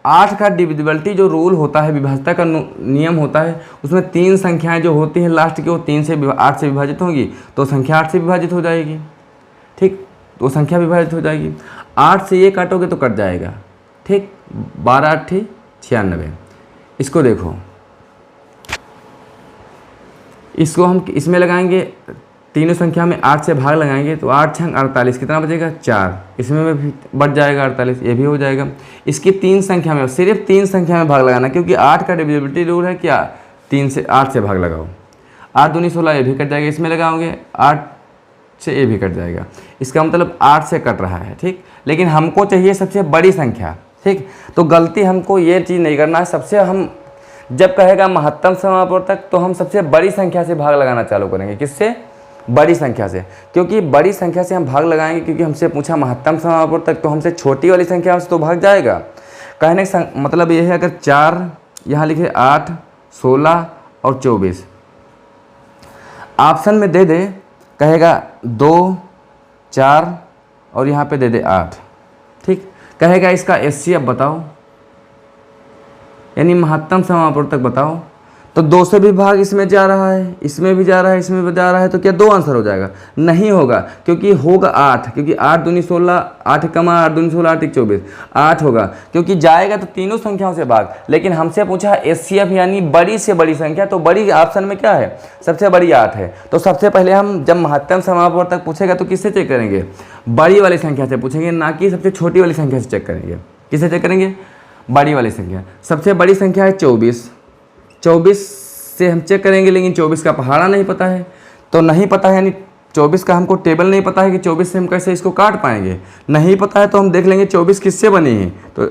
8 का डिविजिबिलिटी जो रूल होता है, विभाज्यता का नियम होता है, उसमें 3 संख्याएं जो होती हैं लास्ट की वो 8 से विभाजित होंगी, तो संख्या 8 से विभाजित हो जाएगी। ठीक, तो संख्या विभाजित हो जाएगी। 8 से ये काटोगे तो कट जाएगा। ठीक, 12 8 96। इसको देखो, इसको हम इसमें लगाएंगे तीनों संख्या में 8 से भाग लगाएंगे तो 8 छंग 48, कितना बचेगा 4, इसमें भी बच जाएगा 48, ये भी हो जाएगा। इसकी 3 संख्या में, सिर्फ 3 संख्या में भाग लगाना, क्योंकि 8 का डिविजिबिलिटी रूल है क्या, 3 से 8 से भाग लगाओ। 8 दूनी 16, ये भी कट जाएगा, इसमें लगाओगे 8 से ये भी कट जाएगा, इसका मतलब 8 से कट रहा है, ठीक। लेकिन हमको चाहिए सबसे बड़ी संख्या, ठीक। तो गलती हमको ये चीज़ नहीं करना है, सबसे हम जब कहेगा महत्तम समापवर्तक तो हम सबसे बड़ी संख्या से भाग लगाना चालू करेंगे। किससे, बड़ी संख्या से, क्योंकि बड़ी संख्या से हम भाग लगाएंगे, क्योंकि हमसे पूछा महत्तम समापवर्तक तो हमसे छोटी वाली संख्या से तो भाग जाएगा। कहने का मतलब ये है, अगर 4 यहाँ लिखे 8, 16 और 24 ऑप्शन में दे दे, कहेगा 2, 4 और यहाँ पे दे दे 8, ठीक। कहेगा इसका HCF बताओ, यानी महत्तम समापवर्तक बताओ, तो 2 से भी भाग इसमें जा रहा है, इसमें भी जा रहा है, इसमें भी जा रहा है, तो क्या 2 आंसर हो जाएगा, नहीं होगा, क्योंकि होगा 8, क्योंकि 8 दूनी 16, 8 कमा 8 दूनी 16, 8 24, 8 होगा, क्योंकि जाएगा तो तीनों संख्याओं से भाग। लेकिन हमसे पूछा HCF यानी बड़ी से बड़ी संख्या, तो बड़ी ऑप्शन में क्या है, सबसे बड़ी 8 है। तो सबसे पहले हम जब महत्तम समापवर्तक पूछेगा तो किससे चेक करेंगे, बड़ी वाली संख्या से पूछेंगे, ना कि सबसे छोटी वाली संख्या से चेक करेंगे। किससे चेक करेंगे, बड़ी वाली संख्या। सबसे बड़ी संख्या है 24, 24 से हम चेक करेंगे, लेकिन 24 का पहाड़ा नहीं पता है, तो नहीं पता है यानी 24 का हमको टेबल नहीं पता है कि 24 से हम कैसे इसको काट पाएंगे, नहीं पता है, तो हम देख लेंगे 24 किससे बने हैं, तो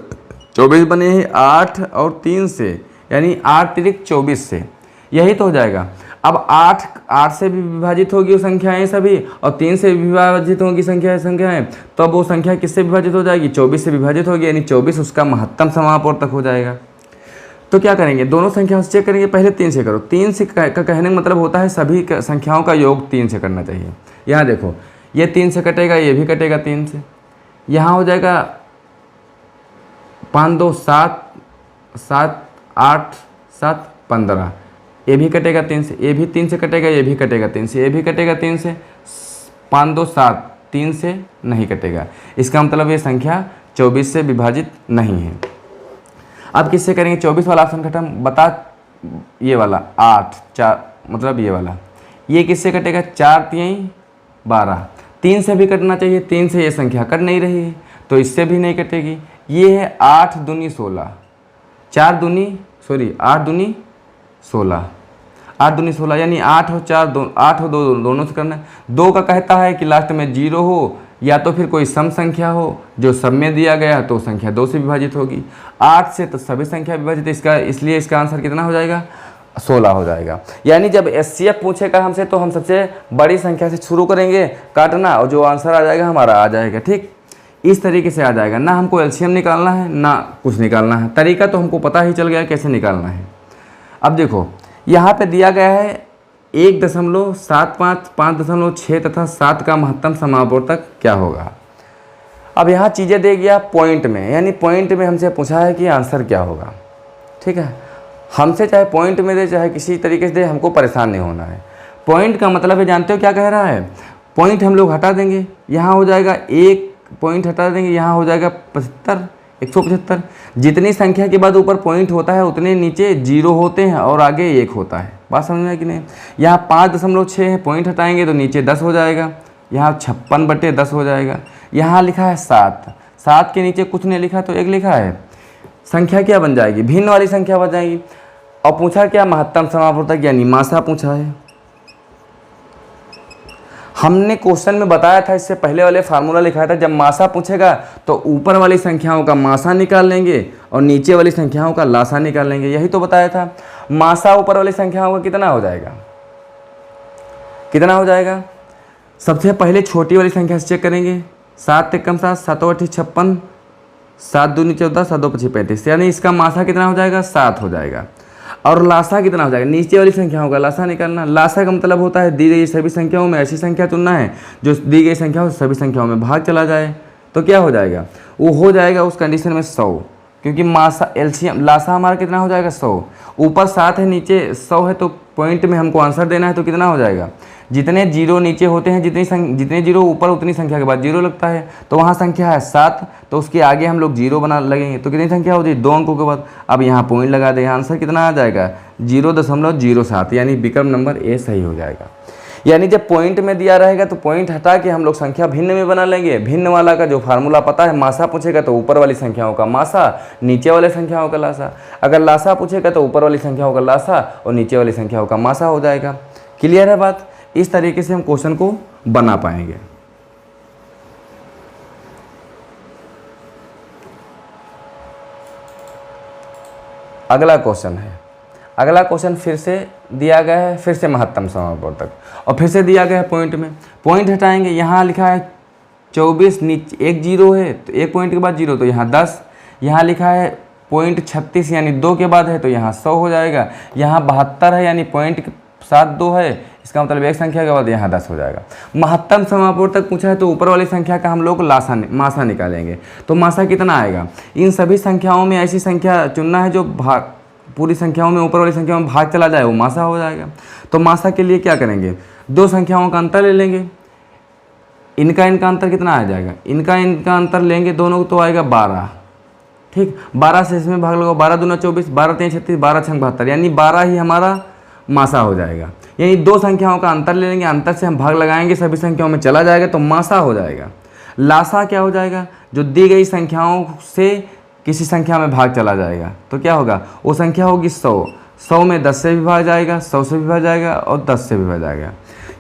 24 बने हैं 8 और 3 से, यानी 8 तिरिक 24 से, यही तो हो जाएगा। अब 8 से भी विभाजित होगी वो संख्याएँ सभी, और 3 से विभाजित होगी संख्याएँ, तो अब वो संख्या किससे विभाजित हो जाएगी, 24 से विभाजित होगी, यानी 24 उसका महत्तम समापवर्तक हो जाएगा। तो क्या करेंगे, दोनों संख्याओं से चेक करेंगे, पहले 3 से करो। 3 से का कहने का मतलब होता है सभी संख्याओं का योग 3 से करना चाहिए। यहाँ देखो, ये 3 से कटेगा, ये भी कटेगा 3 से, यहाँ हो जाएगा 5 2 7, 7 8 7 15, ये भी कटेगा 3 से, ये भी 3 से कटेगा, ये भी कटेगा 3 से, ये भी कटेगा 3 से, 5 2 7 3 से नहीं कटेगा, इसका मतलब ये संख्या 24 से विभाजित नहीं है। अब किससे करेंगे, 24 वाला ऑप्शन खत्म, बता ये वाला 8 4, मतलब ये वाला, ये किससे कटेगा, 4 3 12, 3 से भी कटना चाहिए, 3 से ये संख्या कट नहीं रही है तो इससे भी नहीं कटेगी। ये है 8 दूनी 16, 8 दूनी 16, 8 दूनी 16, यानी 8 और 4 8 और 2 दोनों से करना है। 2 का कहता है कि लास्ट में 0 हो, या तो फिर कोई सम संख्या हो जो सब में दिया गया तो संख्या 2 से विभाजित होगी। 8 से तो सभी संख्या विभाजित, इसका इसलिए इसका आंसर कितना हो जाएगा, 16 हो जाएगा। यानी जब HCF पूछेगा हमसे तो हम सबसे बड़ी संख्या से शुरू करेंगे काटना, और जो आंसर आ जाएगा हमारा आ जाएगा, ठीक। इस तरीके से आ जाएगा, ना हमको LCM निकालना है ना कुछ निकालना है, तरीका तो हमको पता ही चल गया कैसे निकालना है। अब देखो यहाँ पे दिया गया है 1.75, 5.6 तथा 7 का महत्तम समापवर्तक क्या होगा। अब यहाँ चीज़ें दे गया पॉइंट में, यानी पॉइंट में हमसे पूछा है कि आंसर क्या होगा, ठीक है। हमसे चाहे पॉइंट में दे चाहे किसी तरीके से दे, हमको परेशान नहीं होना है। पॉइंट का मतलब है, जानते हो क्या कह रहा है, पॉइंट हम लोग हटा देंगे, यहाँ हो जाएगा 1 पॉइंट हटा देंगे, यहाँ हो जाएगा 75, 175। जितनी संख्या के बाद ऊपर पॉइंट होता है उतने नीचे 0 होते हैं और आगे 1 होता है, बात समझ में है कि नहीं। यहाँ 5.6 है, पॉइंट हटाएंगे तो नीचे 10 हो जाएगा, यहाँ 56/10 हो जाएगा। यहाँ लिखा है 7, 7 के नीचे कुछ नहीं लिखा तो 1 लिखा है, संख्या क्या बन जाएगी, भिन्न वाली संख्या बन जाएगी। और पूछा क्या, महत्तम समापवर्तक यानी मासा पूछा है। हमने क्वेश्चन में बताया था, इससे पहले वाले फार्मूला लिखाया था, जब मासा पूछेगा तो ऊपर वाली संख्याओं का मासा निकाल लेंगे और नीचे वाली संख्याओं का लासा निकाल लेंगे, यही तो बताया था। मासा ऊपर वाली संख्याओं का कितना हो जाएगा, कितना हो जाएगा, सबसे पहले छोटी वाली संख्या से चेक करेंगे, 7 कम 7, 7 8 56, 7 दूनी 14, 7 2 25 35, यानी इसका मासा कितना हो जाएगा, 7 हो जाएगा। और लासा कितना हो जाएगा, नीचे वाली संख्याओं का लासा निकालना। लासा का मतलब होता है दी गई सभी संख्याओं में ऐसी संख्या चुनना है जो दी गई संख्याओं से सभी संख्याओं में भाग चला जाए, तो क्या हो जाएगा, वो हो जाएगा उस कंडीशन में 100, क्योंकि मासा LCM लासा हमारा कितना हो जाएगा 100, ऊपर 7 है नीचे 100 है, तो पॉइंट में हमको आंसर देना है तो कितना हो जाएगा, जितने 0 नीचे होते हैं जितने 0 ऊपर उतनी संख्या के बाद 0 लगता है, तो वहाँ संख्या है 7, तो उसके आगे हम लोग 0 बना लगेंगे तो कितनी संख्या होती है, 2 अंकों के बाद। अब यहाँ पॉइंट लगा दे, आंसर कितना आ जाएगा 0.07, यानी विकल्प नंबर A सही हो जाएगा। यानी जब पॉइंट में दिया रहेगा तो पॉइंट हटा के हम लोग संख्या भिन्न में बना लेंगे। भिन्न वाला का जो फार्मूला पता है, मासा पूछेगा तो ऊपर वाली संख्याओं का मासा, नीचे वाले संख्याओं का लासा। अगर लासा पूछेगा तो ऊपर वाली संख्याओं का लासा और नीचे वाली संख्याओं का मासा हो जाएगा। क्लियर है बात? इस तरीके से हम क्वेश्चन को बना पाएंगे। अगला क्वेश्चन है, अगला क्वेश्चन फिर से दिया गया है, फिर से महत्तम समापवर्तक और फिर से दिया गया है पॉइंट में। पॉइंट हटाएंगे, यहाँ लिखा है 24, नीचे एक जीरो है तो एक पॉइंट के बाद जीरो तो यहाँ 10, यहाँ लिखा है पॉइंट 36 यानी 2 के बाद है तो यहाँ 100 हो जाएगा। यहाँ 72 है यानी पॉइंट के साथ 2 है, इसका मतलब एक संख्या के बाद यहाँ 10 हो जाएगा। महत्तम समापवर्तक पूछा है तो ऊपर वाली संख्या का हम लोग मासा निकालेंगे। तो मासा कितना आएगा? इन सभी संख्याओं में ऐसी संख्या चुनना है जो भाग पूरी संख्याओं में ऊपर वाली संख्याओं में भाग चला जाए, वो मासा हो जाएगा। तो मासा के लिए क्या करेंगे? 2 संख्याओं का अंतर ले लेंगे। इनका अंतर कितना आ जाएगा? इनका अंतर लेंगे दोनों तो आएगा 12। ठीक, 12 से इसमें भाग लगाओ, 12 दूना 24, 12 3 36, 12 6 72 यानी 12 ही हमारा मासा हो जाएगा। यानी 2 संख्याओं का अंतर ले लेंगे, अंतर से हम भाग लगाएंगे, सभी संख्याओं में चला जाएगा तो मासा हो जाएगा। लासा क्या हो जाएगा? जो दी गई संख्याओं से किसी संख्या में भाग चला जाएगा तो क्या होगा? वो संख्या होगी 100। 100 में 10 से भी भाग जाएगा, 100 से भी भाग जाएगा और 10 से भी भाग जाएगा।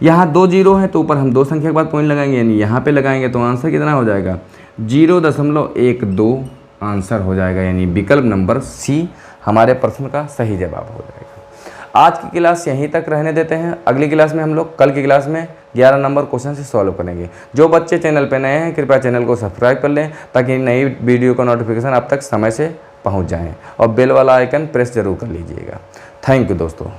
यहाँ 2 जीरो है तो ऊपर हम 2 संख्या के बाद पॉइंट लगाएंगे, यानी यहाँ पे लगाएंगे तो आंसर कितना हो जाएगा? 0.12 आंसर हो जाएगा। यानी विकल्प नंबर सी हमारे प्रश्न का सही जवाब हो जाएगा। आज की क्लास यहीं तक रहने देते हैं। अगली क्लास में हम लोग कल की क्लास में 11 नंबर क्वेश्चन से सॉल्व करेंगे। जो बच्चे चैनल पे नए हैं कृपया चैनल को सब्सक्राइब कर लें ताकि नई वीडियो का नोटिफिकेशन आप तक समय से पहुंच जाएं और बेल वाला आइकन प्रेस जरूर कर लीजिएगा। थैंक यू दोस्तों।